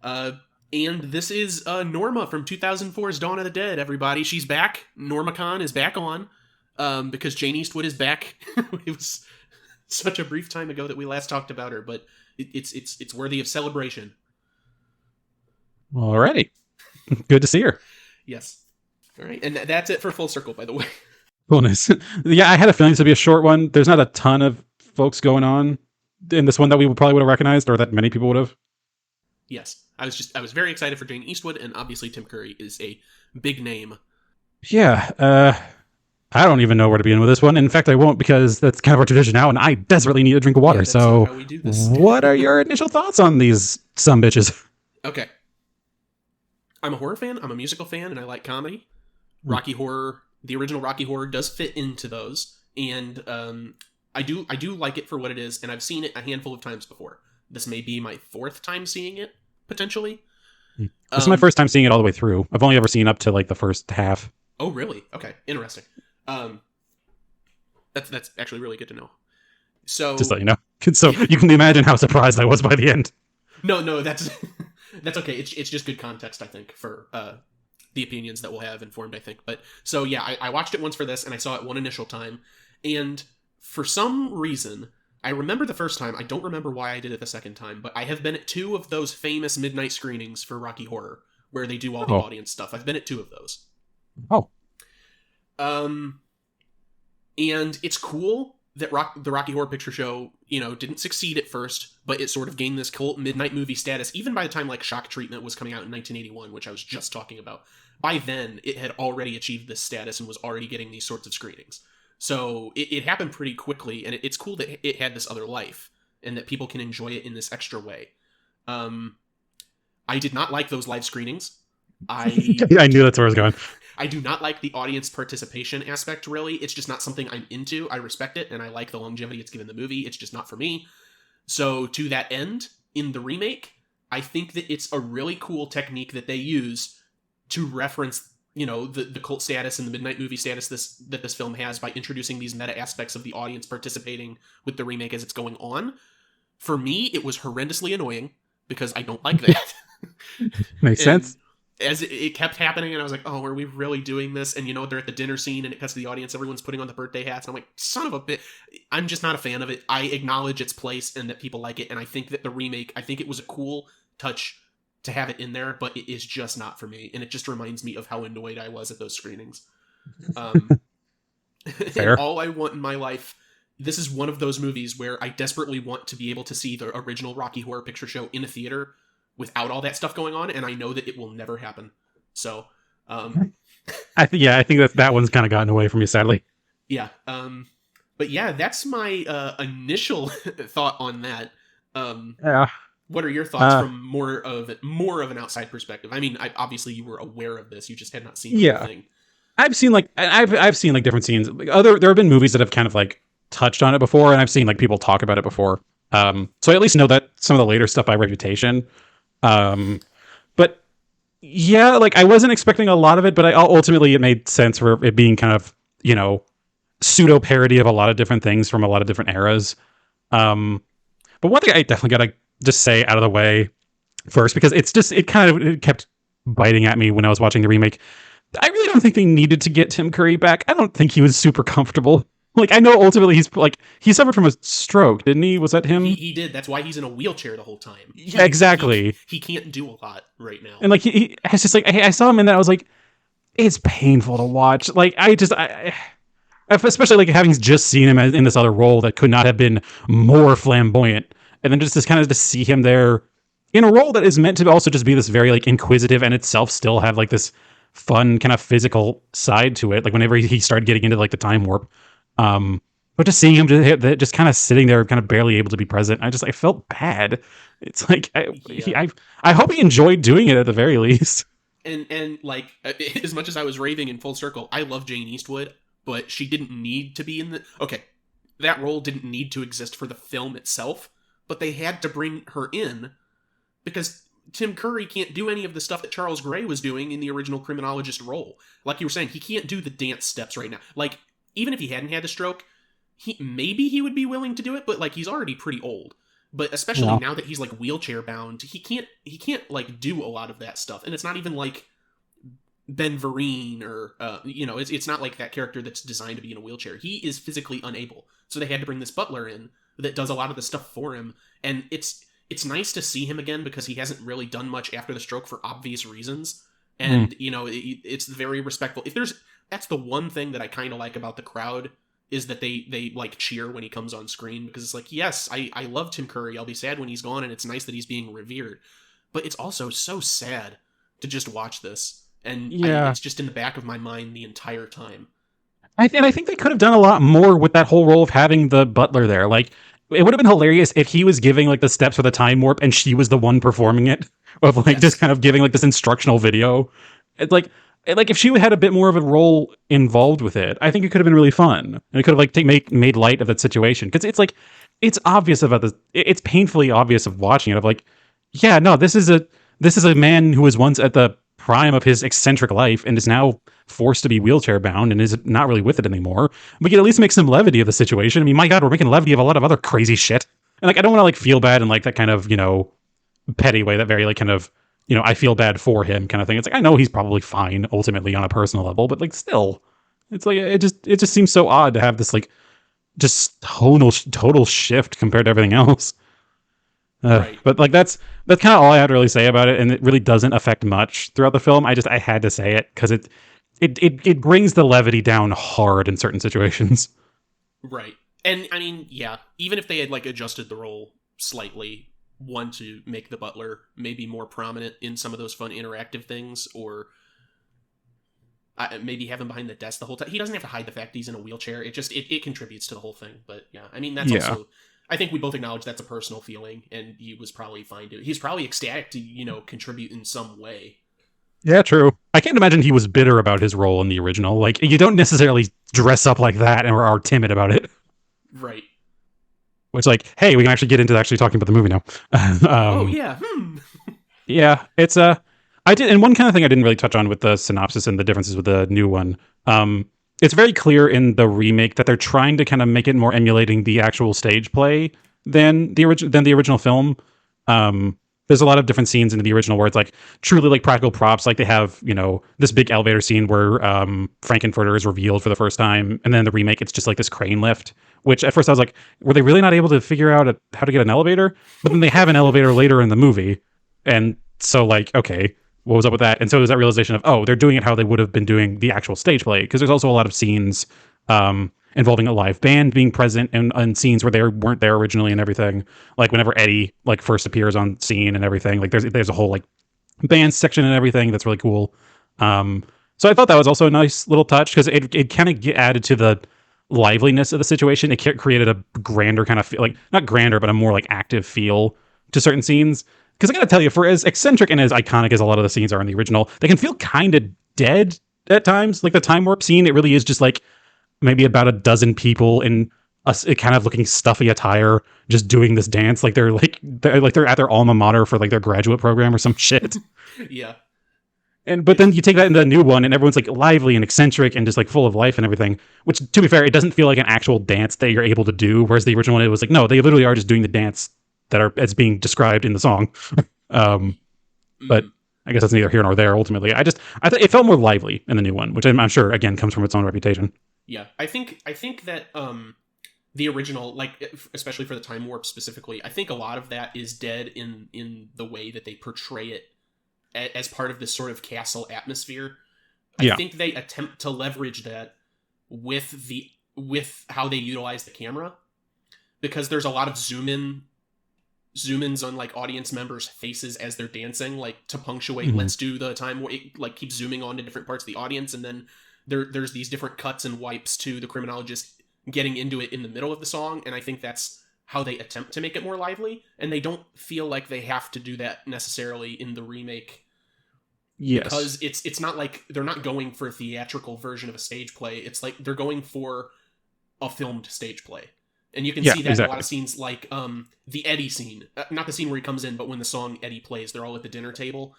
And this is Norma from 2004's Dawn of the Dead, everybody. She's back. Norma Khan is back on because Jane Eastwood is back. It was such a brief time ago that we last talked about her, but it's worthy of celebration. Alrighty. Good to see her. Yes. All right, and that's it for Full Circle, by the way. Bonus. Yeah, I had a feeling this would be a short one. There's not a ton of folks going on in this one that we probably would have recognized, or that many people would have. Yes, I was very excited for Jane Eastwood, and obviously Tim Curry is a big name. Yeah, I don't even know where to begin with this one. In fact, I won't, because that's kind of our tradition now, and I desperately need a drink of water. Yeah, that's so, how we do this. What are your initial thoughts on these sumbitches? Okay. I'm a horror fan, I'm a musical fan, and I like comedy. Rocky Horror, the original Rocky Horror does fit into those, and I do like it for what it is, and I've seen it a handful of times before. This may be my 4th time seeing it, potentially. This is my first time seeing it all the way through. I've only ever seen up to like the first half. Oh, really? Okay, interesting. That's actually really good to know. So Just so you know. So you can imagine how surprised I was by the end. No, that's that's okay. It's just good context, I think, for the opinions that we'll have informed, I think. But so yeah, I watched it once for this, and I saw it one initial time, and for some reason, I remember the first time. I don't remember why I did it the second time, but I have been at 2 of those famous midnight screenings for Rocky Horror, where they do all the audience stuff. I've been at 2 of those. Oh. And it's cool that the Rocky Horror Picture Show, didn't succeed at first, but it sort of gained this cult midnight movie status, even by the time, like, Shock Treatment was coming out in 1981, which I was just talking about. By then, it had already achieved this status and was already getting these sorts of screenings. So it happened pretty quickly, and it's cool that it had this other life, and that people can enjoy it in this extra way. I did not like those live screenings. I knew that's where I was going. I do not like the audience participation aspect, really. It's just not something I'm into. I respect it, and I like the longevity it's given the movie. It's just not for me. So, to that end, in the remake, I think that it's a really cool technique that they use to reference, the cult status and the midnight movie status that this film has by introducing these meta aspects of the audience participating with the remake as it's going on. For me, it was horrendously annoying, because I don't like that. Makes sense. As it kept happening, and I was like, oh, are we really doing this? And, they're at the dinner scene, and it cuts to the audience, everyone's putting on the birthday hats, and I'm like, son of a bitch. I'm just not a fan of it. I acknowledge its place and that people like it, and I think that the remake, I think it was a cool touch to have it in there, but it is just not for me, and it just reminds me of how annoyed I was at those screenings. Fair. All I want in my life, this is one of those movies where I desperately want to be able to see the original Rocky Horror Picture Show in a theater without all that stuff going on, and I know that it will never happen. So, I think that one's kind of gotten away from you, sadly. Yeah. But yeah, that's my initial thought on that. Yeah. What are your thoughts from more of an outside perspective? I mean, obviously you were aware of this, you just had not seen the whole thing. I've seen I've seen like different scenes. Like there have been movies that have kind of like touched on it before, and I've seen like people talk about it before. So I at least know that some of the later stuff by reputation. But yeah, like I wasn't expecting a lot of it, but ultimately it made sense for it being kind of, pseudo parody of a lot of different things from a lot of different eras. But one thing I definitely gotta just say out of the way first, because it kept biting at me when I was watching the remake. I really don't think they needed to get Tim Curry back. I don't think he was super comfortable. Like, I know ultimately he suffered from a stroke, didn't he? Was that him? He did. That's why he's in a wheelchair the whole time. Yeah, exactly. He can't do a lot right now. And like it's just like I saw him in that, I was like, it's painful to watch. Like especially like having just seen him in this other role that could not have been more flamboyant, and then just this kind of to see him there in a role that is meant to also just be this very like inquisitive and itself still have like this fun kind of physical side to it. Like whenever he started getting into like the time warp, but just seeing him just kind of sitting there, kind of barely able to be present, I felt bad. It's like I hope he enjoyed doing it at the very least. And like as much as I was raving in full circle, I love Jane Eastwood, but she didn't need to be in the that role didn't need to exist for the film itself, but they had to bring her in because Tim Curry can't do any of the stuff that Charles Gray was doing in the original criminologist role. Like you were saying, he can't do the dance steps right now. Like, even if he hadn't had the stroke, maybe he would be willing to do it, but like he's already pretty old. But especially now that he's like wheelchair bound, he can't like do a lot of that stuff. And it's not even like Ben Vereen or it's not like that character that's designed to be in a wheelchair. He is physically unable. So they had to bring this butler in that does a lot of the stuff for him. And it's nice to see him again because he hasn't really done much after the stroke for obvious reasons. And it's very respectful. That's the one thing that I kind of like about the crowd is that they like cheer when he comes on screen, because it's like, yes, I love Tim Curry. I'll be sad when he's gone, and it's nice that he's being revered. But it's also so sad to just watch this. And it's just in the back of my mind the entire time. I think they could have done a lot more with that whole role of having the butler there. Like, it would have been hilarious if he was giving like the steps for the time warp and she was the one performing it, of like just kind of giving like this instructional video. It's like if she had a bit more of a role involved with it, I think it could have been really fun, and it could have like made light of that situation, because it's like it's obvious about this. It's painfully obvious of watching it. Of like, yeah, no, this is a man who was once at the prime of his eccentric life and is now forced to be wheelchair bound and is not really with it anymore. We can at least make some levity of the situation. I mean, my God, we're making levity of a lot of other crazy shit. And like, I don't want to like feel bad in like that kind of, petty way, that very like kind of, I feel bad for him kind of thing. It's like, I know he's probably fine ultimately on a personal level, but like still, it's like, it just seems so odd to have this like just total shift compared to everything else. Right. But like that's kind of all I had to really say about it, and it really doesn't affect much throughout the film. I had to say it because it brings the levity down hard in certain situations. Right. And I mean, yeah, even if they had like adjusted the role slightly, one to make the butler maybe more prominent in some of those fun interactive things, or maybe have him behind the desk the whole time. He doesn't have to hide the fact he's in a wheelchair. It contributes to the whole thing. But yeah, I mean, that's also, I think we both acknowledge that's a personal feeling, and he was probably fine to. He's probably ecstatic to, contribute in some way. Yeah, true. I can't imagine he was bitter about his role in the original. Like, you don't necessarily dress up like that and are timid about it. Right. Which, like, hey, we can actually get into actually talking about the movie now. Oh yeah. Yeah, it's I did, and one kind of thing I didn't really touch on with the synopsis and the differences with the new one. It's very clear in the remake that they're trying to kind of make it more emulating the actual stage play than the original film. There's a lot of different scenes in the original where it's like truly like practical props. Like they have, this big elevator scene where Frankenfurter is revealed for the first time. And then the remake, it's just like this crane lift, which at first I was like, were they really not able to figure out how to get an elevator? But then they have an elevator later in the movie. And so like, okay, what was up with that? And so there's that realization of, oh, they're doing it how they would have been doing the actual stage play. Because there's also a lot of scenes involving a live band being present and scenes where they weren't there originally and everything. Like whenever Eddie like first appears on scene and everything, like there's a whole like band section and everything that's really cool. So I thought that was also a nice little touch, because it kind of added to the liveliness of the situation. It created a grander kind of feel, like not grander, but a more like active feel to certain scenes. Because I gotta tell you, for as eccentric and as iconic as a lot of the scenes are in the original, they can feel kind of dead at times. Like the time warp scene, it really is just like maybe about a dozen people in a kind of looking stuffy attire just doing this dance. Like they're at their alma mater for like their graduate program or some shit. Yeah. But then you take that into the new one, and everyone's like lively and eccentric and just like full of life and everything. Which, to be fair, it doesn't feel like an actual dance that you're able to do. Whereas the original one, it was like, no, they literally are just doing the dance that are as being described in the song. But I guess that's neither here nor there. Ultimately, I thought it felt more lively in the new one, which I'm sure again comes from its own reputation. Yeah, I think that the original, like especially for the Time Warp specifically, I think a lot of that is dead in the way that they portray it as part of this sort of castle atmosphere. I think they attempt to leverage that with how they utilize the camera, because there's a lot of zoom-ins on like audience members' faces as they're dancing, like to punctuate. Let's do the time where it like keeps zooming on to different parts of the audience, and then there's these different cuts and wipes to the criminologist getting into it in the middle of the song, and I think that's how they attempt to make it more lively, and they don't feel like they have to do that necessarily in the remake. Yes. Because it's not like they're not going for a theatrical version of a stage play. It's like they're going for a filmed stage play. And you can see that in a lot of scenes, like the Eddie scene. Not the scene where he comes in, but when the song Eddie plays, they're all at the dinner table.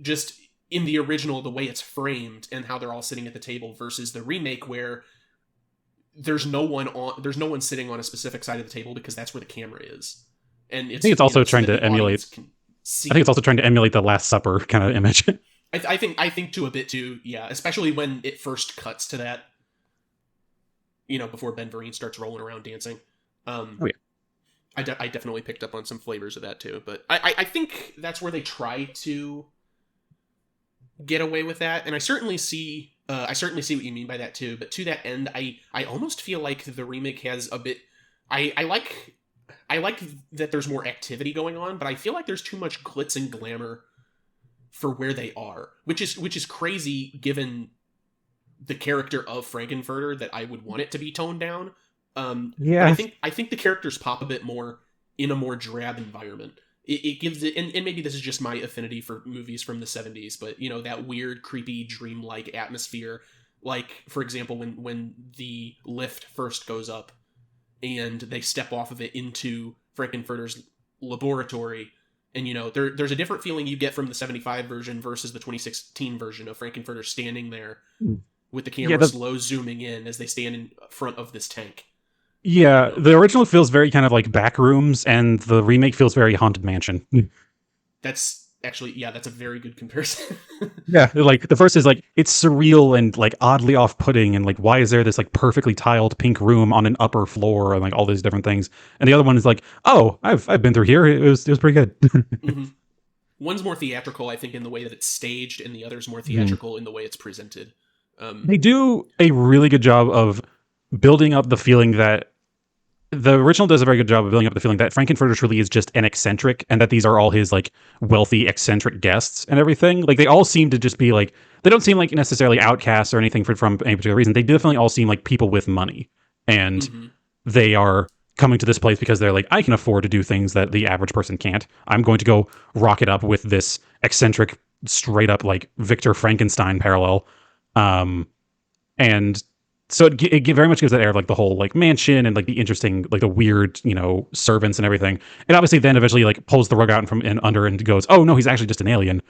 Just in the original, the way it's framed and how they're all sitting at the table versus the remake where there's no one sitting on a specific side of the table because that's where the camera is. And I think it's also trying to emulate. I think it's also trying to emulate the Last Supper kind of image. I think to a bit too, yeah. Especially when it first cuts to that, before Ben Vereen starts rolling around dancing. I definitely picked up on some flavors of that too. But I think that's where they try to get away with that, and I certainly see what you mean by that too. But to that end, I almost feel like the remake has a bit. I like that there's more activity going on, but I feel like there's too much glitz and glamour for where they are, which is crazy given the character of Frankenfurter, that I would want it to be toned down. I think the characters pop a bit more in a more drab environment. It gives it, and maybe this is just my affinity for movies from the 70s, but that weird, creepy, dreamlike atmosphere. Like, for example, when the lift first goes up and they step off of it into Frankenfurter's laboratory, and there's a different feeling you get from the 75 version versus the 2016 version of Frankenfurter standing there with the camera slow zooming in as they stand in front of this tank. Yeah, the original feels very kind of like back rooms, and the remake feels very Haunted Mansion. That's actually, that's a very good comparison. Yeah, like the first is like it's surreal and like oddly off-putting, and like why is there this like perfectly tiled pink room on an upper floor and like all these different things, and the other one is like, oh, I've been through here. It was pretty good. Mm-hmm. One's more theatrical, I think, in the way that it's staged, and the other's more theatrical in the way it's presented. They do a really good job of building up the feeling that. The original does a very good job of building up the feeling that Frankenfurter truly is just an eccentric, and that these are all his like wealthy eccentric guests and everything. Like they all seem to just be like, they don't seem like necessarily outcasts or anything from any particular reason. They definitely all seem like people with money, and they are coming to this place because they're like, I can afford to do things that the average person can't. I'm going to go rock it up with this eccentric, straight up like Victor Frankenstein parallel, and. So it very much gives that air of like the whole like mansion and like the interesting, like the weird, servants and everything. And obviously then eventually like pulls the rug out from under and goes, oh no, he's actually just an alien.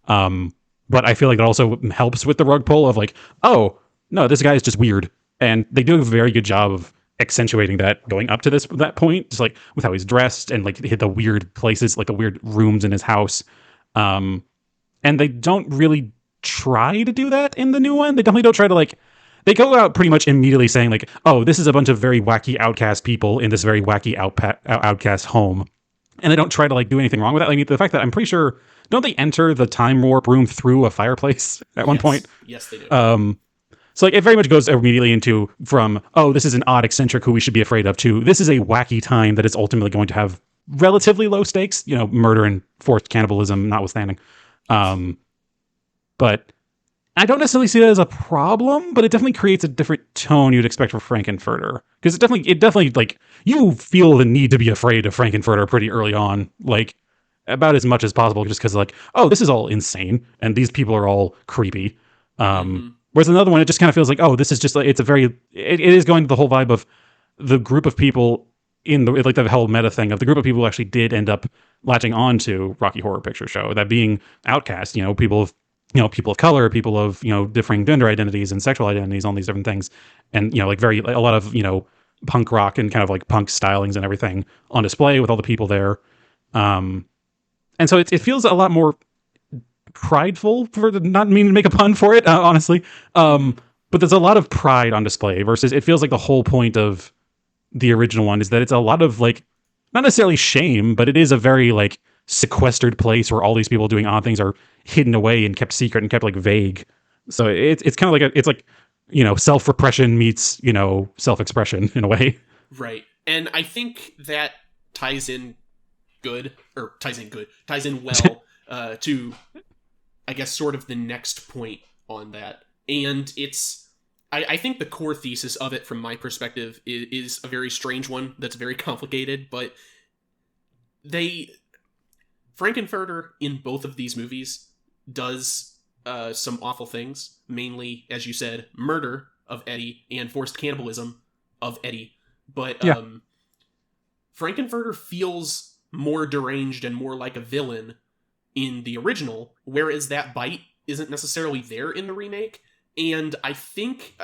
But I feel like it also helps with the rug pull of like, oh no, this guy is just weird. And they do a very good job of accentuating that going up to that point, just like with how he's dressed and like hit the weird places, like the weird rooms in his house. And they don't really try to do that in the new one. They definitely don't try to like. They go out pretty much immediately saying like, oh, this is a bunch of very wacky outcast people in this very wacky outcast home. And they don't try to like do anything wrong with that. Like the fact that I'm pretty sure, don't they enter the time warp room through a fireplace at one point? Yes, they do. So like it very much goes immediately into from, oh, this is an odd eccentric who we should be afraid of, to this is a wacky time that is ultimately going to have relatively low stakes, murder and forced cannibalism notwithstanding. But I don't necessarily see that as a problem, but it definitely creates a different tone you'd expect for Frankenfurter. Because it definitely like you feel the need to be afraid of Frankenfurter pretty early on, like about as much as possible, just because like, oh, this is all insane and these people are all creepy. Whereas another one, it just kind of feels like, oh, this is just like it is going to the whole vibe of the group of people in the like the whole meta thing of the group of people who actually did end up latching on to Rocky Horror Picture Show, that being outcast, people people of color, people of differing gender identities and sexual identities, all these different things, and like a lot of punk rock and kind of like punk stylings and everything on display with all the people there. And so it feels a lot more prideful, for not meaning to make a pun for it, honestly. But there's a lot of pride on display versus it feels like the whole point of the original one is that it's a lot of like, not necessarily shame, but it is a very like sequestered place where all these people doing odd things are hidden away and kept secret and kept like vague. So it's kind of like it's like, self-repression meets, self-expression in a way. Right. And I think that ties in well to, I guess, sort of the next point on that. And I think the core thesis of it, from my perspective, is a very strange one that's very complicated, but Frankenfurter in both of these movies does some awful things, mainly, as you said, murder of Eddie and forced cannibalism of Eddie. But Frankenfurter feels more deranged and more like a villain in the original, whereas that bite isn't necessarily there in the remake. And I think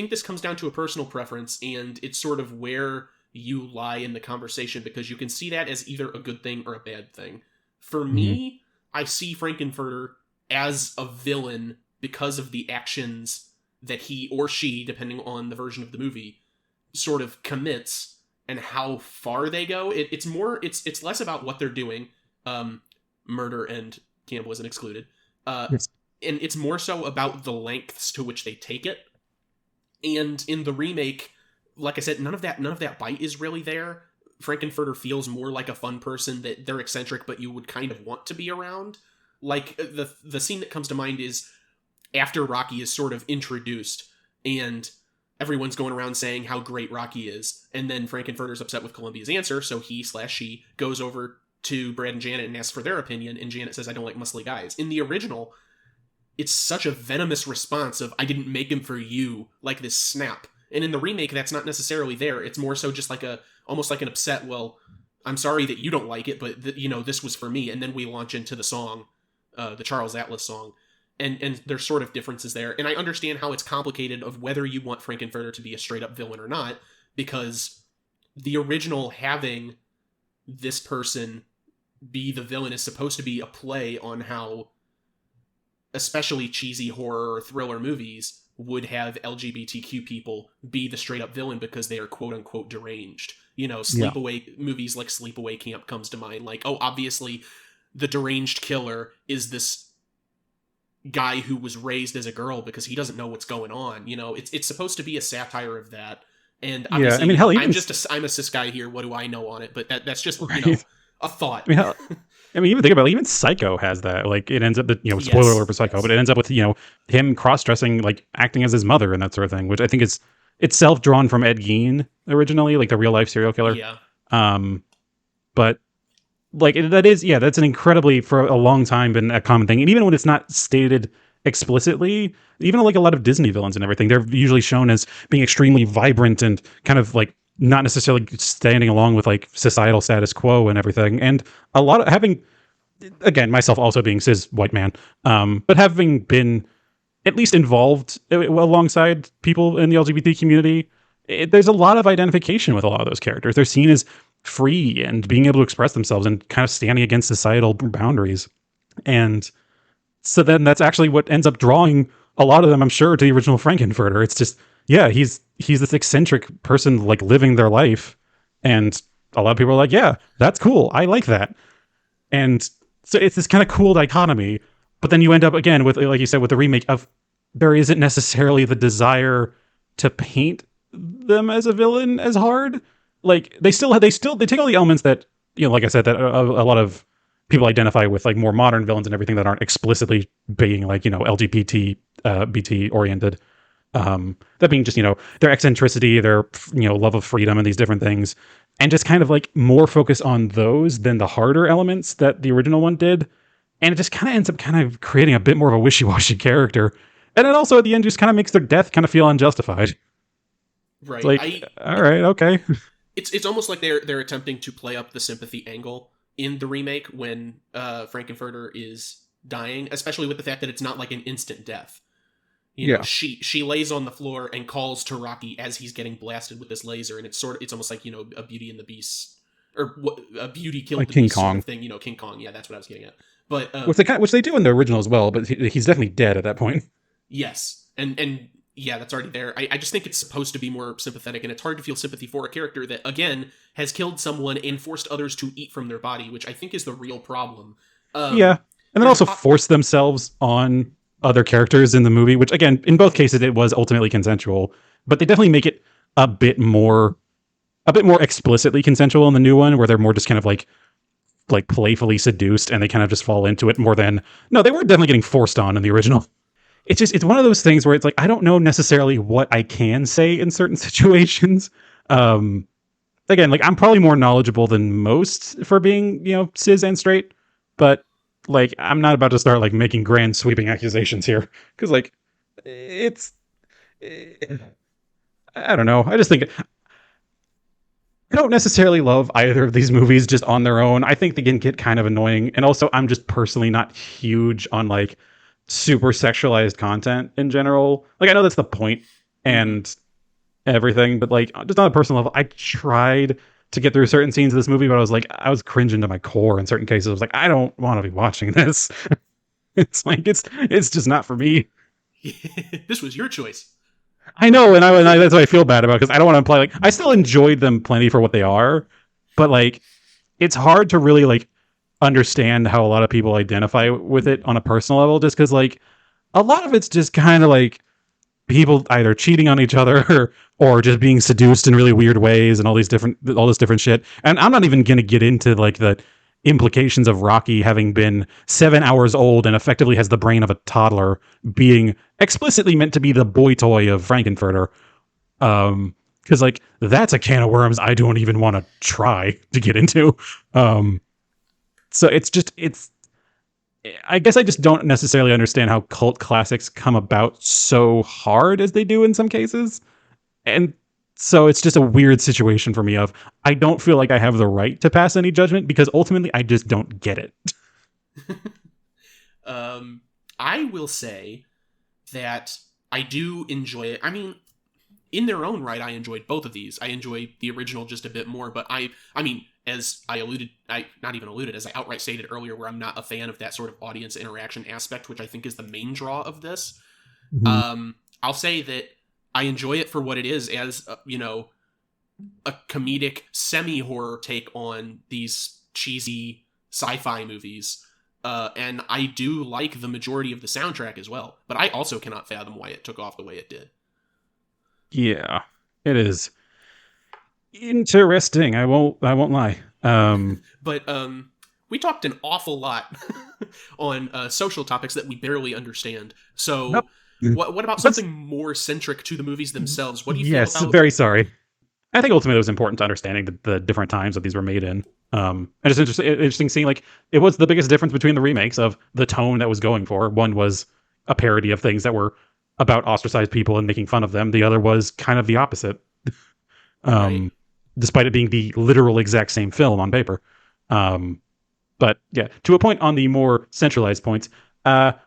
this comes down to a personal preference, and it's sort of where you lie in the conversation, because you can see that as either a good thing or a bad thing. For me, I see Frankenfurter as a villain because of the actions that he or she, depending on the version of the movie, sort of commits and how far they go. It's less about what they're doing, murder and cannibalism excluded, Yes. and it's more so about the lengths to which they take it. And in the remake, like I said, none of that bite is really there. Frankenfurter feels more like a fun person that they're eccentric, but you would kind of want to be around. Like the scene that comes to mind is after Rocky is sort of introduced, and everyone's going around saying how great Rocky is, and then Frankenfurter's upset with Columbia's answer, so he/she goes over to Brad and Janet and asks for their opinion, and Janet says, "I don't like muscly guys." In the original, it's such a venomous response of, "I didn't make him for you," like this snap. And in the remake, that's not necessarily there. It's more so just like almost like an upset, "Well, I'm sorry that you don't like it, but this was for me." And then we launch into the song, the Charles Atlas song. And there's sort of differences there. And I understand how it's complicated of whether you want Frankenfurter to be a straight up villain or not, because the original having this person be the villain is supposed to be a play on how especially cheesy horror or thriller movies would have LGBTQ people be the straight up villain because they are quote unquote deranged. Sleepaway movies like Sleepaway Camp comes to mind. Like, oh, obviously the deranged killer is this guy who was raised as a girl because he doesn't know what's going on. It's supposed to be a satire of that. And obviously, I'm a cis guy here. What do I know on it? But that's just, right. A thought. Even think about it, even Psycho has that. Like, it ends up that, spoiler alert for Psycho, but it ends up with, him cross-dressing, like, acting as his mother and that sort of thing, which I think is itself drawn from Ed Gein originally, like the real-life serial killer. Yeah. But, like, that's an incredibly, for a long time, been a common thing. And even when it's not stated explicitly, even like a lot of Disney villains and everything, they're usually shown as being extremely vibrant and kind of, like, not necessarily standing along with like societal status quo and everything. And a lot of having, again, myself also being cis white man, but having been at least involved alongside people in the LGBT community, there's a lot of identification with a lot of those characters. They're seen as free and being able to express themselves and kind of standing against societal boundaries. And so then that's actually what ends up drawing a lot of them, I'm sure, to the original Frankenfurter. It's just, yeah, he's this eccentric person, like, living their life, and a lot of people are like, yeah, that's cool, I like that. And so it's this kind of cool dichotomy, but then you end up again with, like you said, with the remake of, there isn't necessarily the desire to paint them as a villain as hard. Like, they take all the elements that, like I said, that a lot of people identify with, like, more modern villains and everything that aren't explicitly being, like, LGBT BT oriented. That being just, their eccentricity, their, love of freedom and these different things, and just kind of like more focus on those than the harder elements that the original one did. And it just kind of ends up kind of creating a bit more of a wishy-washy character. And it also at the end just kind of makes their death kind of feel unjustified. Right. It's like, all right, okay. It's almost like they're attempting to play up the sympathy angle in the remake when Frankenfurter is dying, especially with the fact that it's not like an instant death. You Yeah. know, she lays on the floor and calls to Rocky as he's getting blasted with this laser, and it's almost like, you know, a Beauty and the Beast, or a Beauty killed Like the King Beast sort Kong. of thing. You know, King Kong. Yeah, that's what I was getting at. But Which they do in the original as well, but he's definitely dead at that point. yes, and yeah, that's already there. I just think it's supposed to be more sympathetic, and it's hard to feel sympathy for a character that, again, has killed someone and forced others to eat from their body, which I think is the real problem. Yeah. And then there's also a force themselves on other characters in the movie, which again, in both cases, it was ultimately consensual, but they definitely make it a bit more explicitly consensual in the new one, where they're more just kind of like playfully seduced, and they kind of just fall into it more than, no, they were definitely getting forced on in the original. It's one of those things where it's like, I don't know necessarily what I can say in certain situations. Again, like, I'm probably more knowledgeable than most for being, you know, cis and straight, but like, I'm not about to start like making grand sweeping accusations here, because like, it's I don't know. I just think I don't necessarily love either of these movies just on their own. I think they can get kind of annoying, and also I'm just personally not huge on like super sexualized content in general. Like, I know that's the point and everything, but like, just on a personal level, I tried to get through certain scenes of this movie, but I was cringing to my core in certain cases. I was like, I don't want to be watching this. It's like, it's just not for me. this was your choice. I know, and that's what I feel bad about, because I don't want to imply, like, I still enjoyed them plenty for what they are, but like, it's hard to really like understand how a lot of people identify with it on a personal level, just because like a lot of it's just kind of like people either cheating on each other or just being seduced in really weird ways, and all this different shit. And I'm not even gonna get into like the implications of Rocky having been 7 hours old and effectively has the brain of a toddler, being explicitly meant to be the boy toy of Frankenfurter. Because like, that's a can of worms I don't even want to try to get into. So I guess I just don't necessarily understand how cult classics come about so hard as they do in some cases. And so it's just a weird situation for me of, I don't feel like I have the right to pass any judgment, because ultimately I just don't get it. I will say that I do enjoy it. I mean, in their own right, I enjoyed both of these. I enjoyed the original just a bit more, but I mean, as I outright stated earlier, where I'm not a fan of that sort of audience interaction aspect, which I think is the main draw of this. Mm-hmm. I'll say that I enjoy it for what it is, as you know, a comedic semi-horror take on these cheesy sci-fi movies. And I do like the majority of the soundtrack as well, but I also cannot fathom why it took off the way it did. Yeah, it is interesting. I won't lie. But we talked an awful lot on social topics that we barely understand. So Nope. what about something more centric to the movies themselves? What do you feel Yes, about... very sorry. I think ultimately it was important to understanding the different times that these were made in. And it's interesting seeing, like, it was the biggest difference between the remakes of the tone that was going for. One was a parody of things that were about ostracized people and making fun of them. The other was kind of the opposite. Right. Despite it being the literal exact same film on paper. But yeah, to a point on the more centralized points, how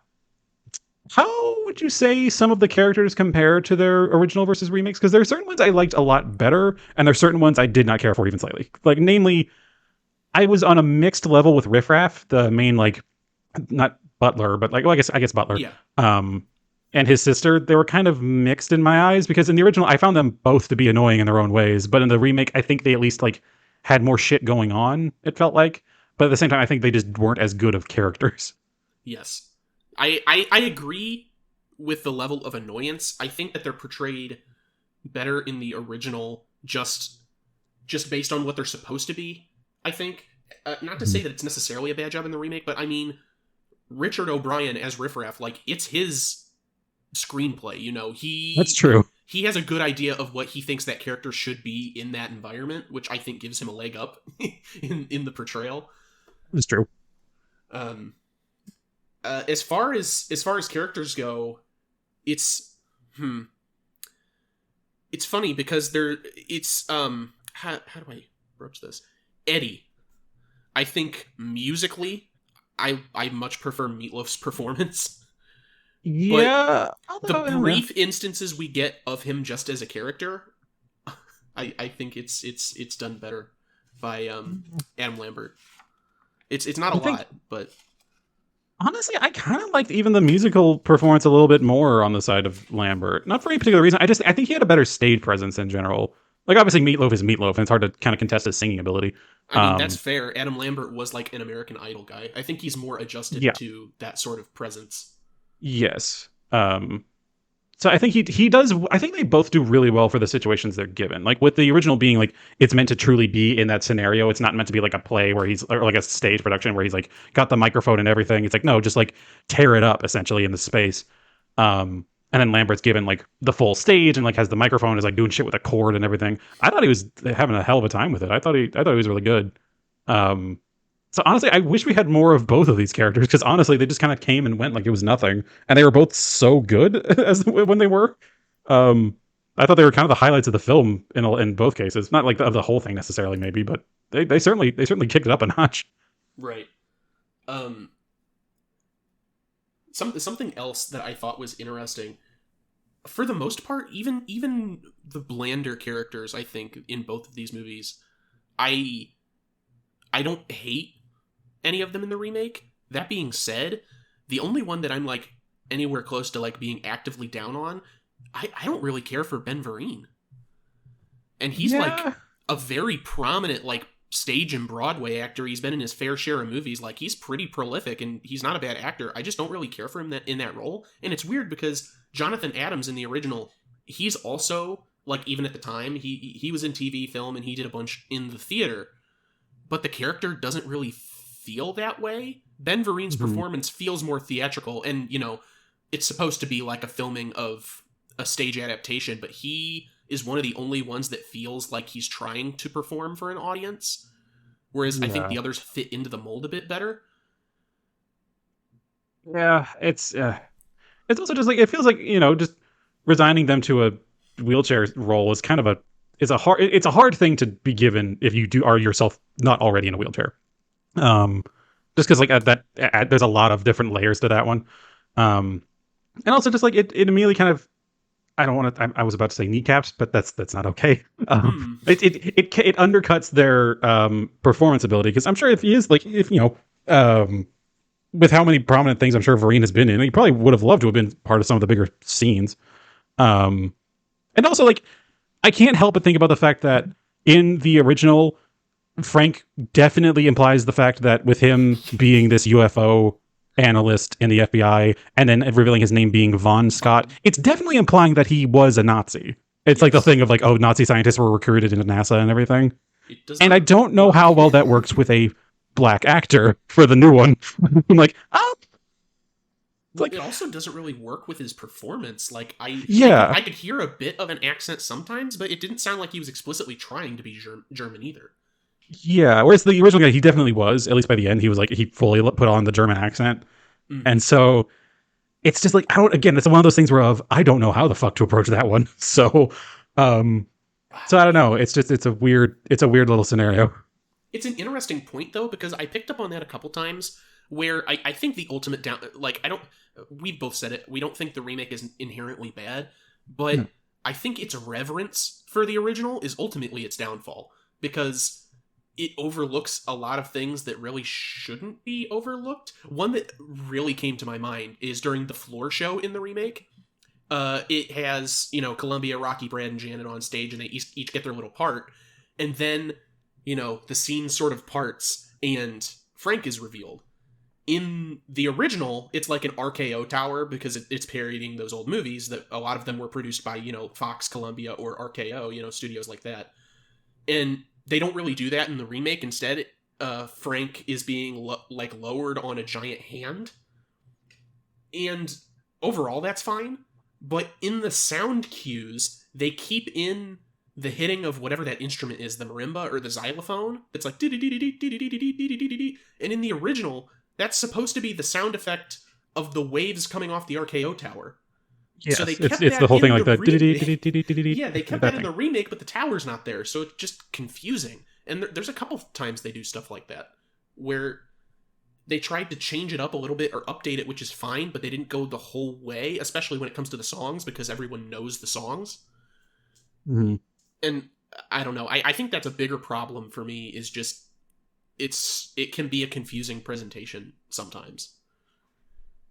would you say some of the characters compare to their original versus remakes? Because there are certain ones I liked a lot better, and there are certain ones I did not care for even slightly. Like, namely, I was on a mixed level with Riff Raff, the main, like, not butler, but like, well, I guess butler. Yeah. And his sister, they were kind of mixed in my eyes, because in the original, I found them both to be annoying in their own ways. But in the remake, I think they at least like had more shit going on, it felt like. But at the same time, I think they just weren't as good of characters. Yes. I agree with the level of annoyance. I think that they're portrayed better in the original, just based on what they're supposed to be, I think. Not to say that it's necessarily a bad job in the remake, but I mean, Richard O'Brien as Riff Raff, like, it's his screenplay, you know. That's true. He has a good idea of what he thinks that character should be in that environment, which I think gives him a leg up in the portrayal. That's true. As far as characters go, it's funny because how do I broach this? Eddie, I think musically, I much prefer Meatloaf's performance. Yeah, The although, brief instances we get of him just as a character, I think it's done better by Adam Lambert. It's not a I think lot, but honestly, I kind of liked even the musical performance a little bit more on the side of Lambert. Not for any particular reason. I think he had a better stage presence in general. Like obviously, Meatloaf is Meatloaf, and it's hard to kind of contest his singing ability. I mean that's fair. Adam Lambert was like an American Idol guy. I think he's more adjusted Yeah. to that sort of presence. Yes. So I think he does. I think they both do really well for the situations they're given. Like with the original being like it's meant to truly be in that scenario. It's not meant to be like a play where he's or like a stage production where he's like got the microphone and everything. It's like no, just like tear it up essentially in the space. And then Lambert's given like the full stage and like has the microphone is like doing shit with a cord and everything. I thought he was having a hell of a time with it. I thought he was really good. So honestly, I wish we had more of both of these characters because honestly, they just kind of came and went like it was nothing, and they were both so good as when they were. I thought they were kind of the highlights of the film in both cases, not like of the whole thing necessarily, maybe, but they certainly kicked it up a notch. Right. Something else that I thought was interesting. For the most part, even the blander characters, I think in both of these movies, I don't hate any of them in the remake. That being said, the only one that I'm like anywhere close to like being actively down on, I don't really care for Ben Vereen. And he's like a very prominent like stage and Broadway actor. He's been in his fair share of movies. Like he's pretty prolific and he's not a bad actor. I just don't really care for him in that role. And it's weird because Jonathan Adams in the original, he's also like even at the time he was in TV, film, and he did a bunch in the theater. But the character doesn't really feel that way. Ben Vereen's performance feels more theatrical, and you know, it's supposed to be like a filming of a stage adaptation, but he is one of the only ones that feels like he's trying to perform for an audience. Whereas I think the others fit into the mold a bit better. Yeah, it's also just like it feels like, you know, just resigning them to a wheelchair role is kind of it's a hard thing to be given if you are yourself not already in a wheelchair. Just because like there's a lot of different layers to that one. And also just like it immediately kind of, I don't want to. I was about to say kneecaps, but that's not okay. It undercuts their performance ability because I'm sure if he is like if you know with how many prominent things I'm sure Vereen has been in, he probably would have loved to have been part of some of the bigger scenes. And also like I can't help but think about the fact that in the original, Frank definitely implies the fact that with him being this UFO analyst in the FBI and then revealing his name being Von Scott, it's definitely implying that he was a Nazi. It's like the thing of like, oh, Nazi scientists were recruited into NASA and everything. And I don't know how well that works with a black actor for the new one. I'm like, oh. Like, it also doesn't really work with his performance. Like, I could hear a bit of an accent sometimes, but it didn't sound like he was explicitly trying to be German either. Yeah, whereas the original guy, he definitely was. At least by the end, he was like he fully put on the German accent, and so it's just like it's one of those things where I don't know how the fuck to approach that one. So I don't know. It's a weird little scenario. It's an interesting point though because I picked up on that a couple times where I think the ultimate down we've both said it. We don't think the remake is inherently bad, but I think its reverence for the original is ultimately its downfall because it overlooks a lot of things that really shouldn't be overlooked. One that really came to my mind is during the floor show in the remake. It has, you know, Columbia, Rocky, Brad, and Janet on stage, and they each get their little part. And then, you know, the scene sort of parts, and Frank is revealed. In the original, it's like an RKO tower because it's parodying those old movies that a lot of them were produced by, you know, Fox, Columbia, or RKO, you know, studios like that. And they don't really do that in the remake. Instead, Frank is being lowered on a giant hand. And overall, that's fine. But in the sound cues, they keep in the hitting of whatever that instrument is, the marimba or the xylophone. It's like... And in the original, that's supposed to be the sound effect of the waves coming off the RKO tower. Yes, so they kept it's the whole thing like that. Yeah, they kept that in the remake, but the tower's not there, so it's just confusing. And there's a couple times they do stuff like that, where they tried to change it up a little bit or update it, which is fine, but they didn't go the whole way, especially when it comes to the songs, because everyone knows the songs. Mm-hmm. And I don't know. I think that's a bigger problem for me, is just it can be a confusing presentation sometimes.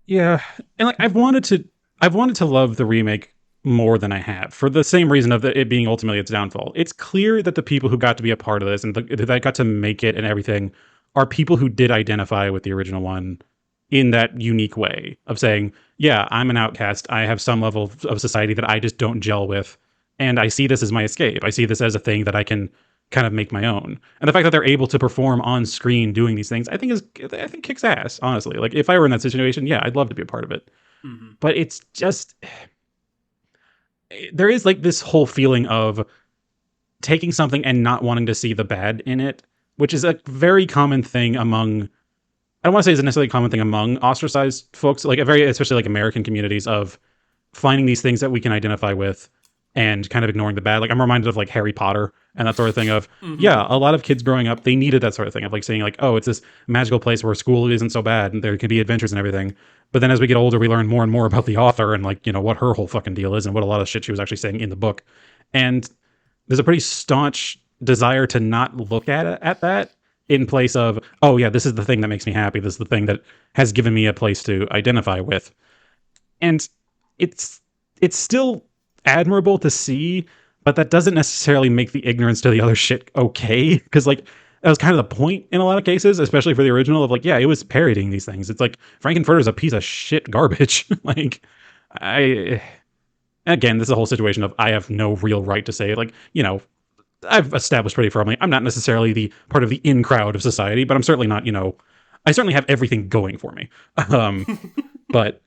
Yeah, and like I've wanted to love the remake more than I have, for the same reason of it being ultimately its downfall. It's clear that the people who got to be a part of this and that got to make it and everything are people who did identify with the original one in that unique way of saying, yeah, I'm an outcast. I have some level of society that I just don't gel with, and I see this as my escape. I see this as a thing that I can kind of make my own. And the fact that they're able to perform on screen doing these things, I think kicks ass, honestly. Like, if I were in that situation, yeah, I'd love to be a part of it. Mm-hmm. But it's just, there is like this whole feeling of taking something and not wanting to see the bad in it, which is a very common thing among, I don't want to say it's a necessarily common thing among ostracized folks, like especially like American communities, of finding these things that we can identify with and kind of ignoring the bad. Like, I'm reminded of like Harry Potter and that sort of thing of, yeah, a lot of kids growing up, they needed that sort of thing of like saying like, oh, it's this magical place where school isn't so bad and there can be adventures and everything. But then as we get older, we learn more and more about the author and like, what her whole fucking deal is and what a lot of shit she was actually saying in the book. And there's a pretty staunch desire to not look at that, in place of, oh yeah, this is the thing that makes me happy. This is the thing that has given me a place to identify with. And it's still admirable to see, but that doesn't necessarily make the ignorance to the other shit okay. Because like, that was kind of the point in a lot of cases, especially for the original, of like, yeah, it was parodying these things. It's like Frankenfurter's a piece of shit garbage. Like, again, this is a whole situation of, I have no real right to say, like, I've established pretty firmly, I'm not necessarily the part of the in crowd of society, but I'm certainly not, I certainly have everything going for me. But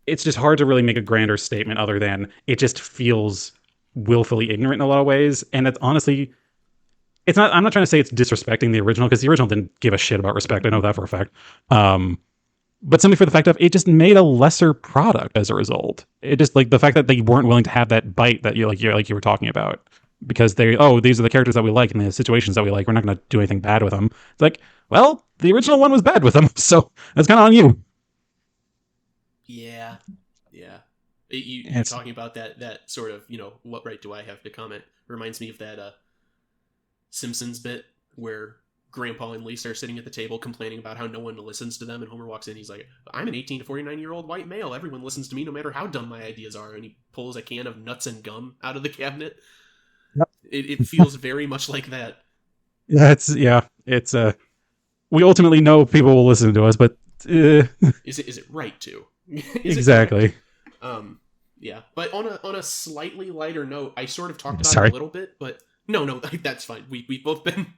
it's just hard to really make a grander statement other than it just feels willfully ignorant in a lot of ways. And that's honestly, I'm not trying to say it's disrespecting the original, because the original didn't give a shit about respect. I know that for a fact. But simply for the fact of, it just made a lesser product as a result. It just, like, the fact that they weren't willing to have that bite that you were talking about, because these are the characters that we like and the situations that we like, we're not going to do anything bad with them. It's like, well, the original one was bad with them, so that's kind of on you. Yeah. You're talking about that sort of, what right do I have to comment? Reminds me of that Simpsons bit where Grandpa and Lisa are sitting at the table complaining about how no one listens to them, and Homer walks in, he's like, I'm an 18 to 49-year-old white male. Everyone listens to me no matter how dumb my ideas are. And he pulls a can of nuts and gum out of the cabinet. Yep. It feels very much like that. It's we ultimately know people will listen to us, but is it right to? Exactly. Yeah. But on a slightly lighter note, I sort of talked about it a little bit, but no, that's fine. We've both been.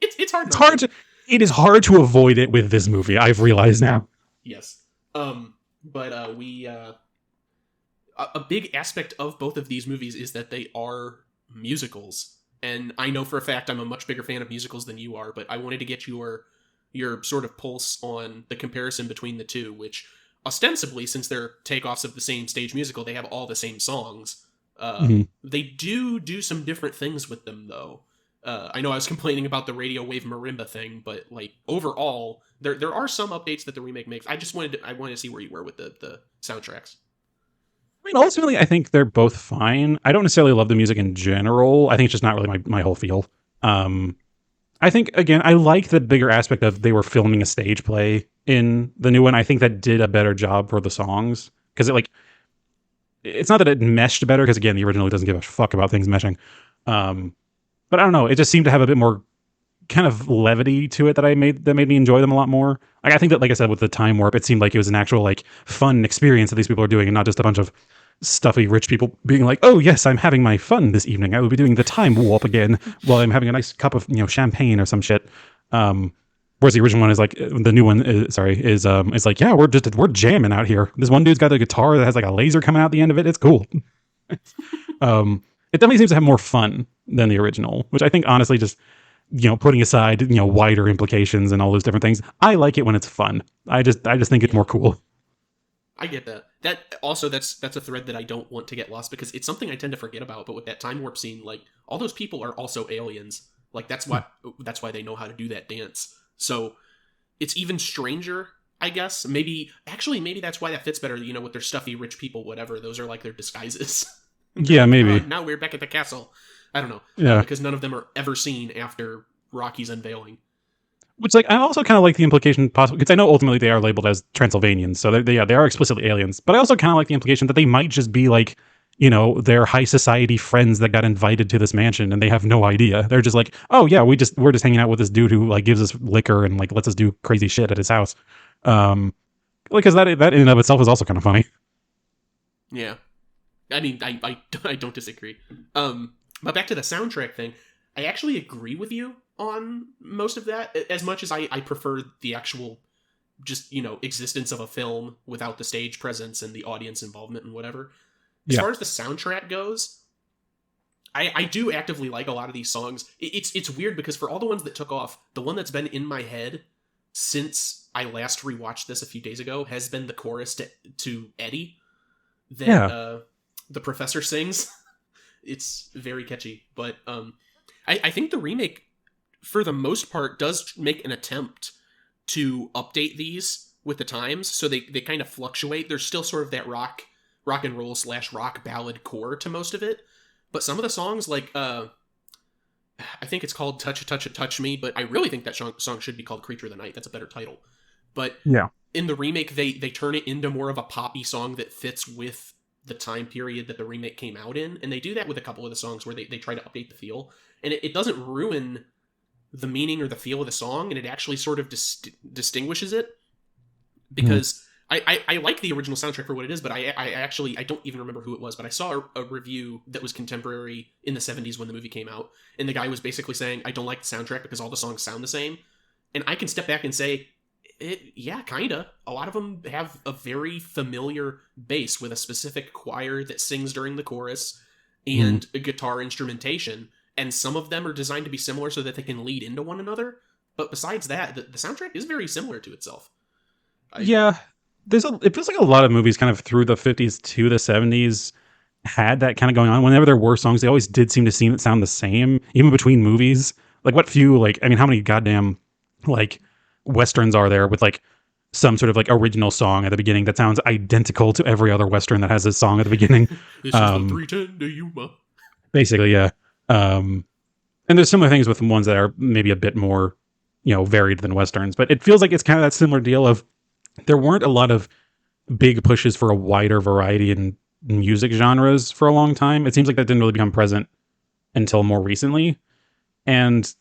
It's hard. It is hard to avoid it with this movie, I've realized now. Yes. But we a big aspect of both of these movies is that they are musicals. And I know for a fact I'm a much bigger fan of musicals than you are, but I wanted to get your sort of pulse on the comparison between the two, which ostensibly, since they're takeoffs of the same stage musical, they have all the same songs. They do some different things with them, though. I know I was complaining about the radio wave marimba thing, but like overall, there are some updates that the remake makes. I wanted to see where you were with the soundtracks. I mean, ultimately, I think they're both fine. I don't necessarily love the music in general. I think it's just not really my whole feel. I think, again, I like the bigger aspect of they were filming a stage play in the new one. I think that did a better job for the songs, because it's not that it meshed better, because again, the original doesn't give a fuck about things meshing. But I don't know, it just seemed to have a bit more kind of levity to it that made me enjoy them a lot more. Like, I think that, like I said, with the time warp, it seemed like it was an actual like fun experience that these people are doing, and not just a bunch of stuffy rich people being like, oh yes, I'm having my fun this evening. I will be doing the time warp again while I'm having a nice cup of champagne or some shit. Whereas the original one is like, the new one is like, yeah, we're jamming out here. This one dude's got a guitar that has like a laser coming out the end of it. It's cool. It definitely seems to have more fun than the original, which I think honestly just, putting aside, wider implications and all those different things, I like it when it's fun. I just think it's more cool. I get that. That's a thread that I don't want to get lost, because it's something I tend to forget about. But with that time warp scene, like, all those people are also aliens. Like, that's why they know how to do that dance. So it's even stranger, I guess. Maybe that's why that fits better, you know, with their stuffy rich people, whatever. Those are like their disguises. Yeah, like, maybe. Now we're back at the castle. I don't know. Yeah. Because none of them are ever seen after Rocky's unveiling. Which, like, I also kind of like the implication, possibly, because I know ultimately they are labeled as Transylvanians, so they are explicitly aliens. But I also kind of like the implication that they might just be like, you know, their high society friends that got invited to this mansion, and they have no idea. They're just like, oh yeah, we're just hanging out with this dude who like gives us liquor and like lets us do crazy shit at his house. Because that in and of itself is also kind of funny. Yeah, I mean, I don't disagree. But back to the soundtrack thing, I actually agree with you on most of that, as much as I prefer the actual just, you know, existence of a film without the stage presence and the audience involvement and whatever. As far as the soundtrack goes, I do actively like a lot of these songs. It's weird because for all the ones that took off, the one that's been in my head since I last rewatched this a few days ago has been the chorus to Eddie that the professor sings. It's very catchy, but I think the remake, for the most part, does make an attempt to update these with the times, so they kind of fluctuate. There's still sort of that rock and roll / rock ballad core to most of it, but some of the songs, like I think it's called Touch Me, but I really think that song should be called Creature of the Night. That's a better title. But in the remake, they turn it into more of a poppy song that fits with the time period that the remake came out in, and they do that with a couple of the songs where they try to update the feel, and it doesn't ruin the meaning or the feel of the song, and it actually sort of distinguishes it, because I like the original soundtrack for what it is, but I don't even remember who it was, but I saw a review that was contemporary in the 70s when the movie came out, and the guy was basically saying, I don't like the soundtrack because all the songs sound the same, and I can step back and say, yeah, kinda. A lot of them have a very familiar bass with a specific choir that sings during the chorus and a guitar instrumentation, and some of them are designed to be similar so that they can lead into one another, but besides that, the soundtrack is very similar to itself. It feels like a lot of movies kind of through the 50s to the 70s had that kind of going on. Whenever there were songs, they always did seem to sound the same, even between movies. Like, what few, like, I mean, how many goddamn, like, Westerns are there with, like, some sort of, like, original song at the beginning that sounds identical to every other Western that has a song at the beginning? This is the 310 to Yuma. Basically, yeah. And there's similar things with ones that are maybe a bit more, you know, varied than Westerns, but it feels like it's kind of that similar deal of there weren't a lot of big pushes for a wider variety in music genres for a long time. It seems like that didn't really become present until more recently. And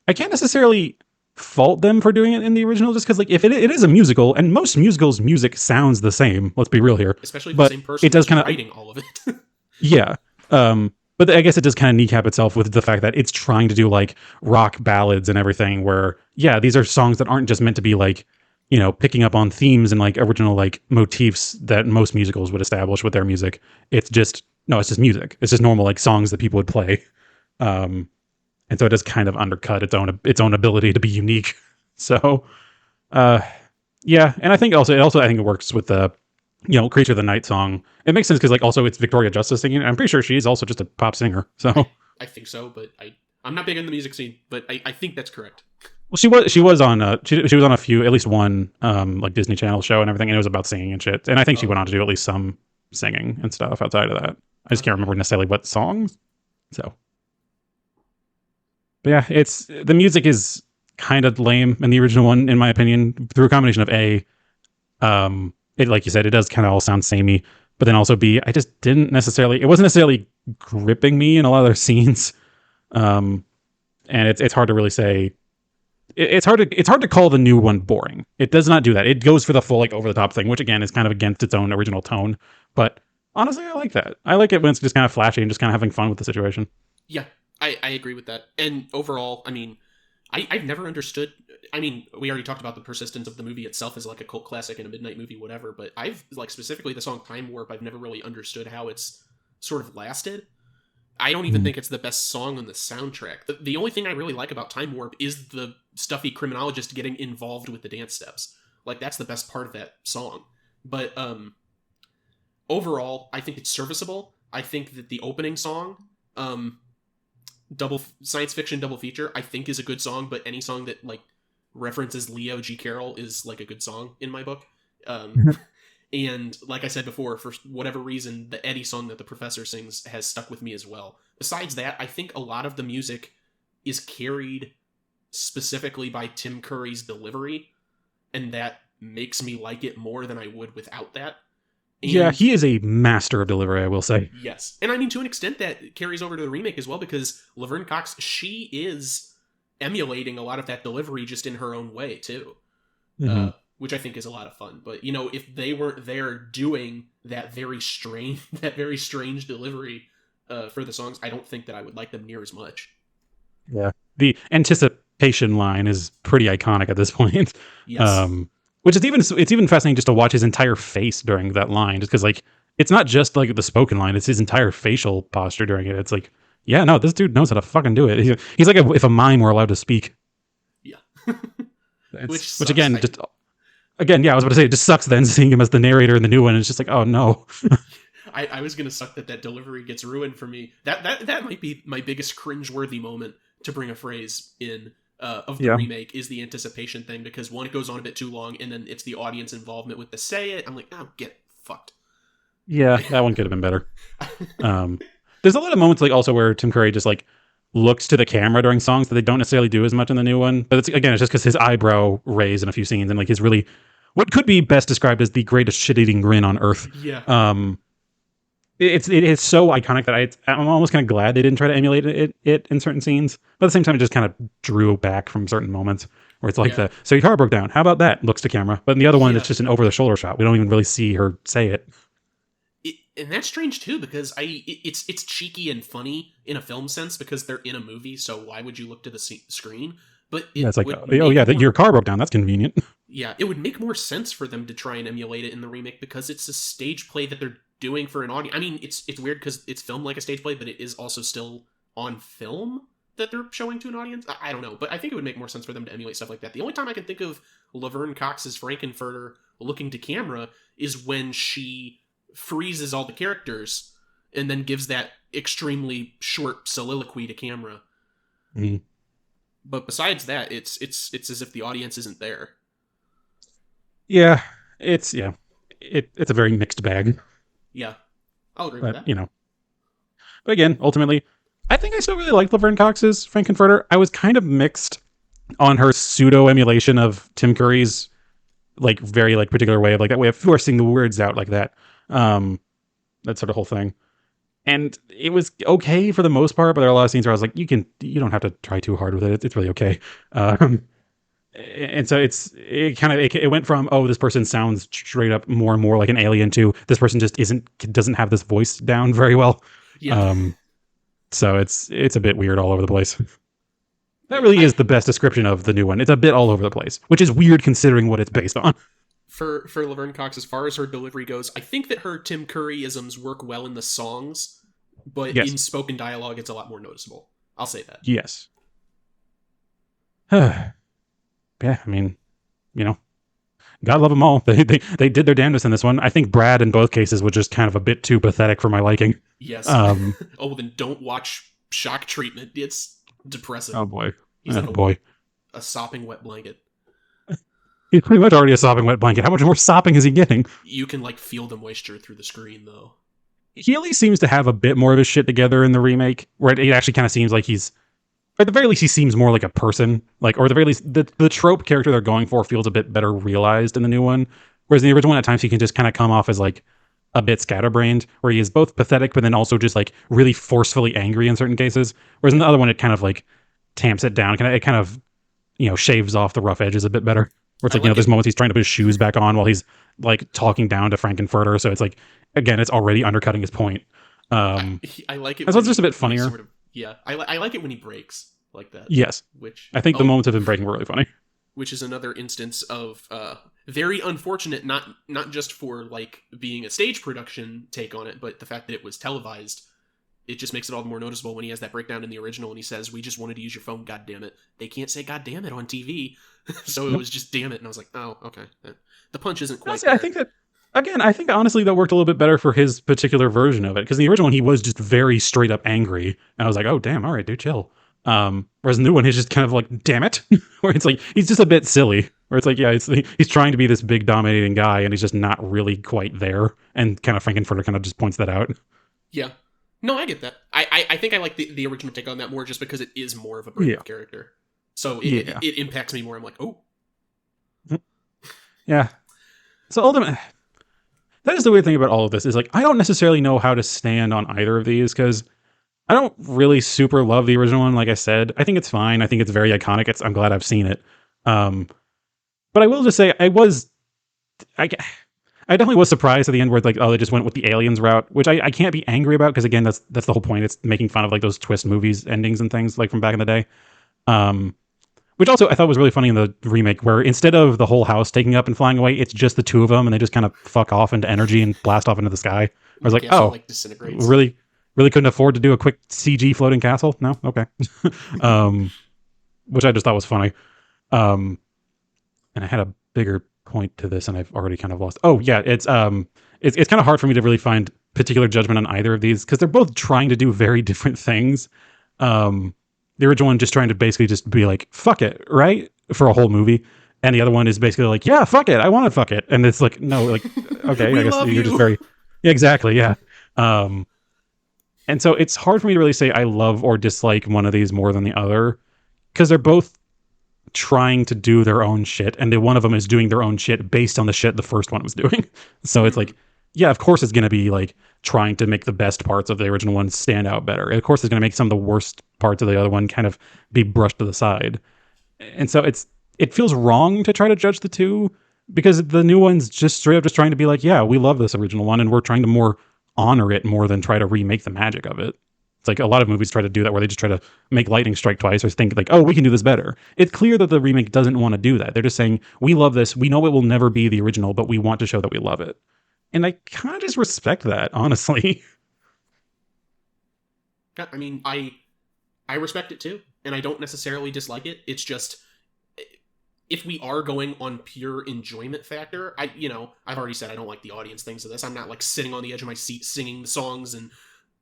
I can't necessarily fault them for doing it in the original, just because, like, if it is a musical, and most musicals' music sounds the same, let's be real here. Especially the same person it does kind of writing all of it. Yeah. But I guess it does kind of kneecap itself with the fact that it's trying to do, like, rock ballads and everything, where, yeah, these are songs that aren't just meant to be, like, you know, picking up on themes and, like, original, like, motifs that most musicals would establish with their music. It's just music. It's just normal, like, songs that people would play. And so it does kind of undercut its own ability to be unique. So, yeah. And I think I think it works with the, you know, Creature of the Night song. It makes sense because, like, also it's Victoria Justice singing. I'm pretty sure she's also just a pop singer. So I think so, but I'm not big on the music scene, but I think that's correct. well, she was on she was on a few, at least one like Disney Channel show and everything, and it was about singing and shit. And I think she went on to do at least some singing and stuff outside of that. I just can't remember necessarily what songs. So, but yeah, the music is kind of lame in the original one, in my opinion, through a combination of it, like you said, it does kind of all sound samey, but then also B, it wasn't necessarily gripping me in a lot of their scenes. And it's hard to really say. It's hard to call the new one boring. It does not do that. It goes for the full, like, over the top thing, which again is kind of against its own original tone. But honestly, I like that. I like it when it's just kind of flashy and just kind of having fun with the situation. Yeah, I agree with that. And overall, I mean, I've never understood. I mean, we already talked about the persistence of the movie itself as, like, a cult classic and a midnight movie, whatever. But I've, like, specifically the song Time Warp, I've never really understood how it's sort of lasted. I don't even think it's the best song on the soundtrack. The only thing I really like about Time Warp is the stuffy criminologist getting involved with the dance steps. Like, that's the best part of that song. But overall, I think it's serviceable. I think that the opening song, science fiction double feature, I think is a good song, but any song that, like, references Leo G. Carroll is like a good song in my book. And like I said before, for whatever reason, the Eddie song that the professor sings has stuck with me as well. Besides that, I think a lot of the music is carried specifically by Tim Curry's delivery, and that makes me like it more than I would without that. And yeah, he is a master of delivery, I will say. yes. And I mean, to an extent, that carries over to the remake as well, because Laverne Cox, she is emulating a lot of that delivery just in her own way, too. Which I think is a lot of fun. But, you know, if they weren't there doing that very strange delivery for the songs, I don't think that I would like them near as much. Yeah. The anticipation line is pretty iconic at this point. Yes. Which is even fascinating just to watch his entire face during that line, just because, like, it's not just like the spoken line, it's his entire facial posture during it. It's like, yeah, no, this dude knows how to fucking do it. He's like if a mime were allowed to speak. Yeah. Which again, yeah, I was about to say, it just sucks then seeing him as the narrator in the new one. And it's just like, oh no. I was gonna suck that delivery gets ruined for me. That might be my biggest cringeworthy moment, to bring a phrase in, of the remake, is the anticipation thing, because one, it goes on a bit too long, and then it's the audience involvement with the say it. I'm like, oh, get fucked. Yeah, that one could have been better. There's a lot of moments, like, also where Tim Curry just like looks to the camera during songs that they don't necessarily do as much in the new one. But it's just because his eyebrow raised in a few scenes, and like his really, what could be best described as the greatest shit-eating grin on earth. Yeah. It is so iconic that I'm almost kind of glad they didn't try to emulate it in certain scenes. But at the same time, it just kind of drew back from certain moments where it's like so your car broke down. How about that? Looks to camera. But in the other one, it's just an over-the-shoulder shot. We don't even really see her say it. And that's strange too, because it's cheeky and funny in a film sense, because they're in a movie. So why would you look to the screen? But it's like, your car broke down. That's convenient. Yeah, it would make more sense for them to try and emulate it in the remake, because it's a stage play that they're doing for an audience. I mean, it's weird because it's filmed like a stage play, but it is also still on film that they're showing to an audience. I don't know, but I think it would make more sense for them to emulate stuff like that. The only time I can think of Laverne Cox's Frankenfurter looking to camera is when she freezes all the characters and then gives that extremely short soliloquy to camera. Mm. But besides that, it's as if the audience isn't there. Yeah, it's a very mixed bag. Yeah, I'll agree with that. You know, but again, ultimately, I think I still really like Laverne Cox's Frankenfurter. I was kind of mixed on her pseudo emulation of Tim Curry's like very like particular way of like that way of forcing the words out like that. That sort of whole thing. And it was okay for the most part, but there are a lot of scenes where I was like, you don't have to try too hard with it. It's really okay. And so it went from, oh, this person sounds straight up more and more like an alien to this person just doesn't have this voice down very well. Yeah. So it's a bit weird all over the place. That really is the best description of the new one. It's a bit all over the place, which is weird considering what it's based on. For Laverne Cox, as far as her delivery goes, I think that her Tim Curry-isms work well in the songs, but in spoken dialogue, it's a lot more noticeable. I'll say that. Yes. Yeah, I mean, you know, God love them all. They did their damnedest in this one. I think Brad in both cases was just kind of a bit too pathetic for my liking. Yes. Oh, then don't watch Shock Treatment. It's depressing. Oh boy. He's like a sopping wet blanket. He's pretty much already a sopping wet blanket. How much more sopping is he getting? You can like feel the moisture through the screen though. He at least seems to have a bit more of his shit together in the remake, where it actually kind of seems like he's, at the very least, he seems more like a person. Like, or at the very least, the trope character they're going for feels a bit better realized in the new one. Whereas in the original one, at times he can just kind of come off as like a bit scatterbrained, where he is both pathetic, but then also just like really forcefully angry in certain cases. Whereas in the other one, it kind of like tamps it down. It kind of, you know, shaves off the rough edges a bit better. Where it's like, you know, there's moments he's trying to put his shoes back on while he's like talking down to Frankenfurter. So it's like, again, it's already undercutting his point. I like it. So it's just a bit funnier. Sort of, yeah, I like it when he breaks like that. Yes, which I think the moments of him breaking were really funny. Which is another instance of very unfortunate, not just for like being a stage production take on it, but the fact that it was televised. It just makes it all the more noticeable when he has that breakdown in the original and he says, "We just wanted to use your phone, God damn it." They can't say "God damn it" on TV, so it was just "damn it," and I was like, "Oh, okay." The punch isn't quite. I think that. Again, I think honestly that worked a little bit better for his particular version of it, because in the original one he was just very straight up angry, and I was like, "Oh damn, all right, dude, chill." Whereas the new one is just kind of like, damn it, where it's like he's just a bit silly. Where it's like, yeah, he's trying to be this big dominating guy, and he's just not really quite there. And kind of Frankenfurter kind of just points that out. Yeah. No, I get that. I think I like the original take on that more just because it is more of a brave character. So it impacts me more. I'm like, oh. Yeah. So ultimately, that is the weird thing about all of this, is like, I don't necessarily know how to stand on either of these, because I don't really super love the original one. Like I said, I think it's fine. I think it's very iconic. I'm glad I've seen it. But I will just say, I definitely was surprised at the end where, like, oh, they just went with the aliens route, which I can't be angry about, because again, that's the whole point. It's making fun of like those twist movies endings and things like from back in the day. Which also I thought was really funny in the remake, where instead of the whole house taking up and flying away, it's just the two of them, and they just kind of fuck off into energy and blast off into the sky. I was like, oh, like disintegrates. Really couldn't afford to do a quick CG floating castle? No? Okay. Which I just thought was funny. And I had a bigger point to this, and I've already kind of lost. Oh yeah, it's kind of hard for me to really find particular judgment on either of these, because they're both trying to do very different things. The original one just trying to basically just be like, fuck it, right? For a whole movie. And the other one is basically like, yeah, fuck it, I want to fuck it. And it's like, no, like, okay, I guess you're just very... Yeah, exactly, yeah. And so it's hard for me to really say I love or dislike one of these more than the other, because they're both trying to do their own shit, and one of them is doing their own shit based on the shit the first one was doing. So it's like, yeah, of course it's going to be like trying to make the best parts of the original one stand out better. And of course it's going to make some of the worst parts of the other one kind of be brushed to the side. And so it feels wrong to try to judge the two, because the new one's just straight up just trying to be like, yeah, we love this original one, and we're trying to more honor it more than try to remake the magic of it. It's like a lot of movies try to do that, where they just try to make lightning strike twice, or think like, oh, we can do this better. It's clear that the remake doesn't want to do that. They're just saying, we love this. We know it will never be the original, but we want to show that we love it. And I kind of just respect that, honestly. I mean, I respect it too, and I don't necessarily dislike it. It's just, if we are going on pure enjoyment factor, I've already said I don't like the audience things of this. I'm not like sitting on the edge of my seat singing the songs and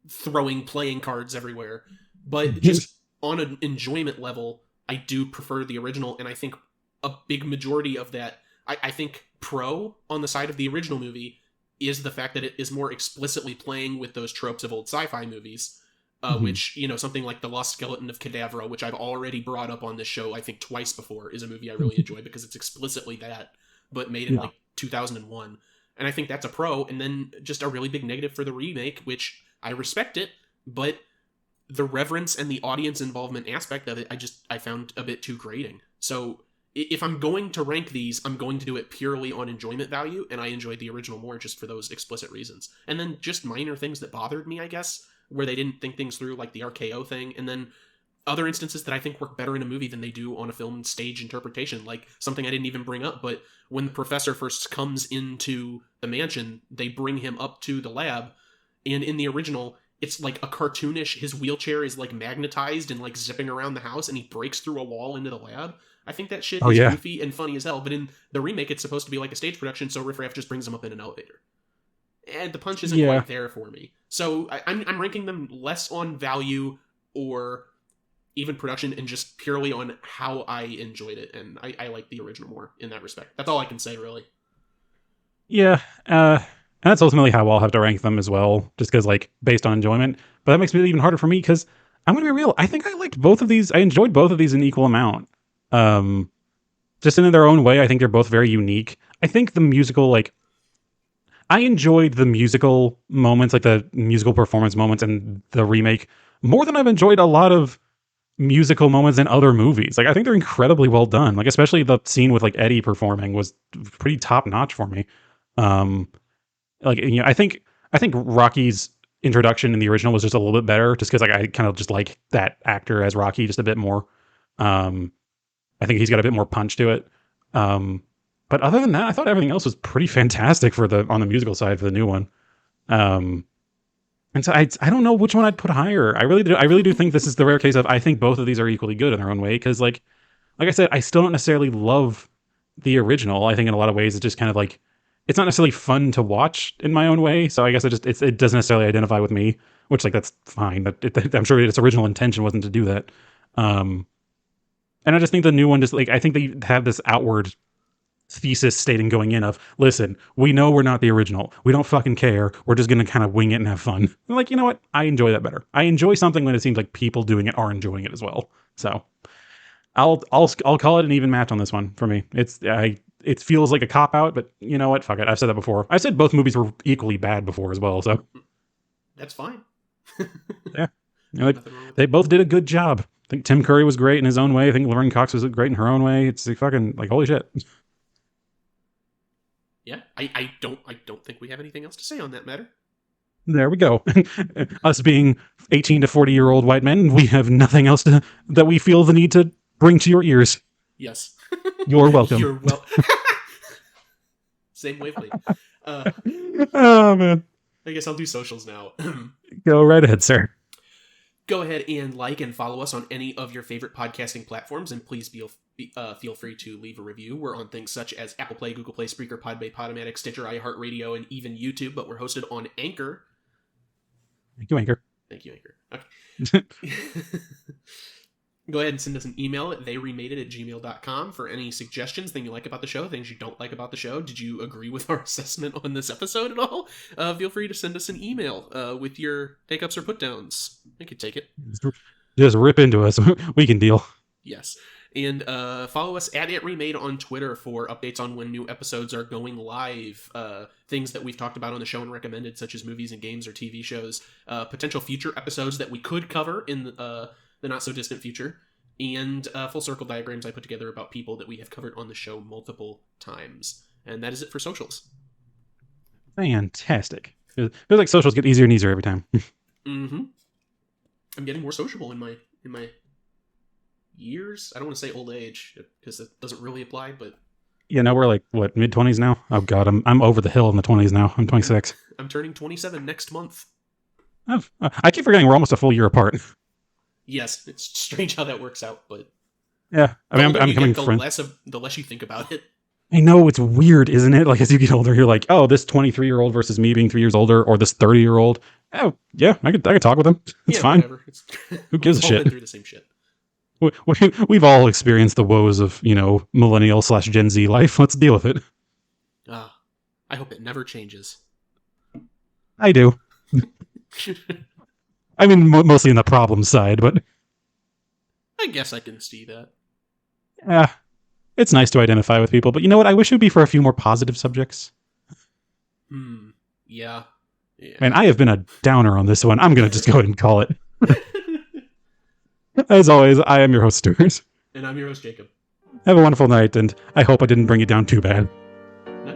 throwing playing cards everywhere. But just on an enjoyment level, I do prefer the original, and I think a big majority of that, I think pro on the side of the original movie is the fact that it is more explicitly playing with those tropes of old sci-fi movies, which, something like The Lost Skeleton of Cadavra, which I've already brought up on this show, I think twice before, is a movie I really enjoy because it's explicitly that, but made in like 2001. And I think that's a pro, and then just a really big negative for the remake, which I respect it, but the reverence and the audience involvement aspect of it, I found a bit too grating. So if I'm going to rank these, I'm going to do it purely on enjoyment value, and I enjoyed the original more just for those explicit reasons. And then just minor things that bothered me, I guess, where they didn't think things through, like the RKO thing, and then other instances that I think work better in a movie than they do on a film stage interpretation, like something I didn't even bring up, but when the professor first comes into the mansion, they bring him up to the lab, and in the original, it's like a cartoonish, his wheelchair is like magnetized and like zipping around the house, and he breaks through a wall into the lab. I think that shit is goofy and funny as hell, but in the remake, it's supposed to be like a stage production, so Riff Raff just brings him up in an elevator. And the punch isn't quite there for me. So I'm ranking them less on value or even production, and just purely on how I enjoyed it, and I like the original more in that respect. That's all I can say, really. Yeah, and that's ultimately how I'll have to rank them as well, just because, like, based on enjoyment. But that makes it even harder for me, because I'm going to be real, I think I liked both of these. I enjoyed both of these in equal amount. Just in their own way, I think they're both very unique. I think the musical, like, I enjoyed the musical moments, like the musical performance moments in the remake, more than I've enjoyed a lot of musical moments in other movies. Like, I think they're incredibly well done. Like, especially the scene with like Eddie performing was pretty top notch for me. Like, I think Rocky's introduction in the original was just a little bit better, just because like I kind of just like that actor as Rocky just a bit more. I think he's got a bit more punch to it. But other than that, I thought everything else was pretty fantastic on the musical side for the new one. And so I don't know which one I'd put higher. I really do think this is the rare case of, I think both of these are equally good in their own way. Because like I said, I still don't necessarily love the original. I think in a lot of ways it's just kind of like, it's not necessarily fun to watch in my own way. So I guess it doesn't necessarily identify with me, which like that's fine. I'm sure its original intention wasn't to do that. And I just think the new one I think they have this outward thesis stating going in of, listen, we know we're not the original. We don't fucking care. We're just going to kind of wing it and have fun. I'm like, you know what? I enjoy that better. I enjoy something when it seems like people doing it are enjoying it as well. So I'll call it an even match on this one for me. It feels like a cop out, but you know what? Fuck it. I've said that before. I said both movies were equally bad before as well. So That's fine. yeah, they both did a good job. I think Tim Curry was great in his own way. I think Laverne Cox was great in her own way. It's fucking like, holy shit. Yeah, I don't think we have anything else to say on that matter. There we go. Us being 18 to 40-year-old white men, we have nothing else that we feel the need to bring to your ears. Yes. You're welcome. You're well. Same wavelength. Oh, man. I guess I'll do socials now. Go right ahead, sir. Go ahead and like and follow us on any of your favorite podcasting platforms, and please feel free to leave a review. We're on things such as Apple Play, Google Play, Spreaker, Podbay, Podomatic, Stitcher, iHeartRadio, and even YouTube, but we're hosted on Anchor. Thank you, Anchor. Thank you, Anchor. Okay. Go ahead and send us an email at theyremadeit@gmail.com for any suggestions, things you like about the show, things you don't like about the show. Did you agree with our assessment on this episode at all? Feel free to send us an email with your take-ups or put-downs. I could take it. Just rip into us. We can deal. Yes. And follow us at It Remade on Twitter for updates on when new episodes are going live, things that we've talked about on the show and recommended, such as movies and games or TV shows, potential future episodes that we could cover in the not-so-distant future, and full circle diagrams I put together about people that we have covered on the show multiple times. And that is it for socials. Fantastic. Feels like socials get easier and easier every time. Mm-hmm. I'm getting more sociable in my years. I don't want to say old age, because that doesn't really apply, but... Yeah, no, we're like, what, mid-20s now? Oh, God, I'm over the hill in the 20s now. I'm 26. I'm turning 27 next month. I keep forgetting we're almost a full year apart. Yes, it's strange how that works out, but... Yeah, I mean, I'm coming from... The less you think about it. I know, it's weird, isn't it? Like, as you get older, you're like, oh, this 23-year-old versus me being 3 years older, or this 30-year-old. Oh, yeah, I could talk with him. It's fine. Whatever. Who gives a shit? Been through the same shit. We've all experienced the woes of, millennial/Gen Z life. Let's deal with it. I hope it never changes. I do. I mean, mostly in the problem side, but... I guess I can see that. Yeah, it's nice to identify with people, but you know what? I wish it would be for a few more positive subjects. Yeah. Man, I have been a downer on this one. I'm going to just go ahead and call it. As always, I am your host, Stuart. And I'm your host, Jacob. Have a wonderful night, and I hope I didn't bring it down too bad. No.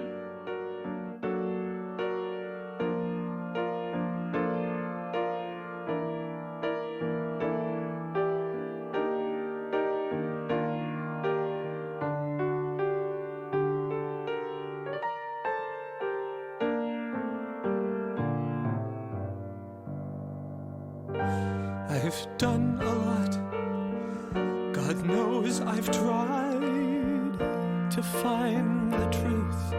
I've done a lot. God knows I've tried to find the truth.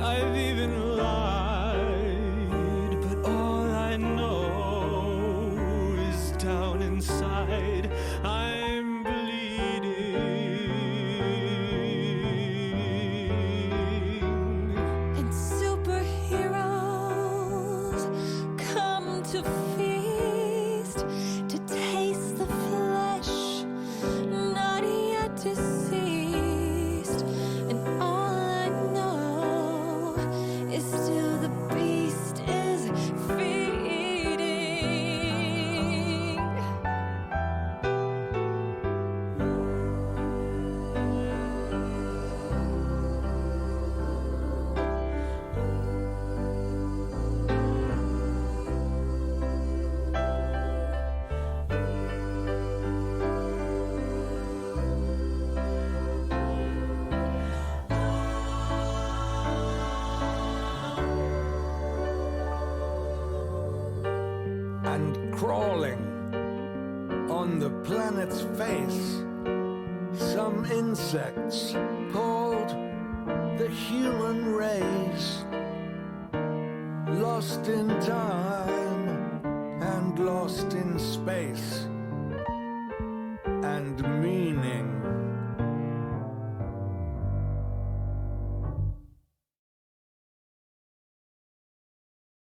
I've even lied, but all I know is down inside I'm bleeding. And superheroes come to feast, to taste the flesh, not yet deceased. And all I know is still the beast is feeding. And crawling on the planet's face, some insects called the human race, lost in time and lost in space.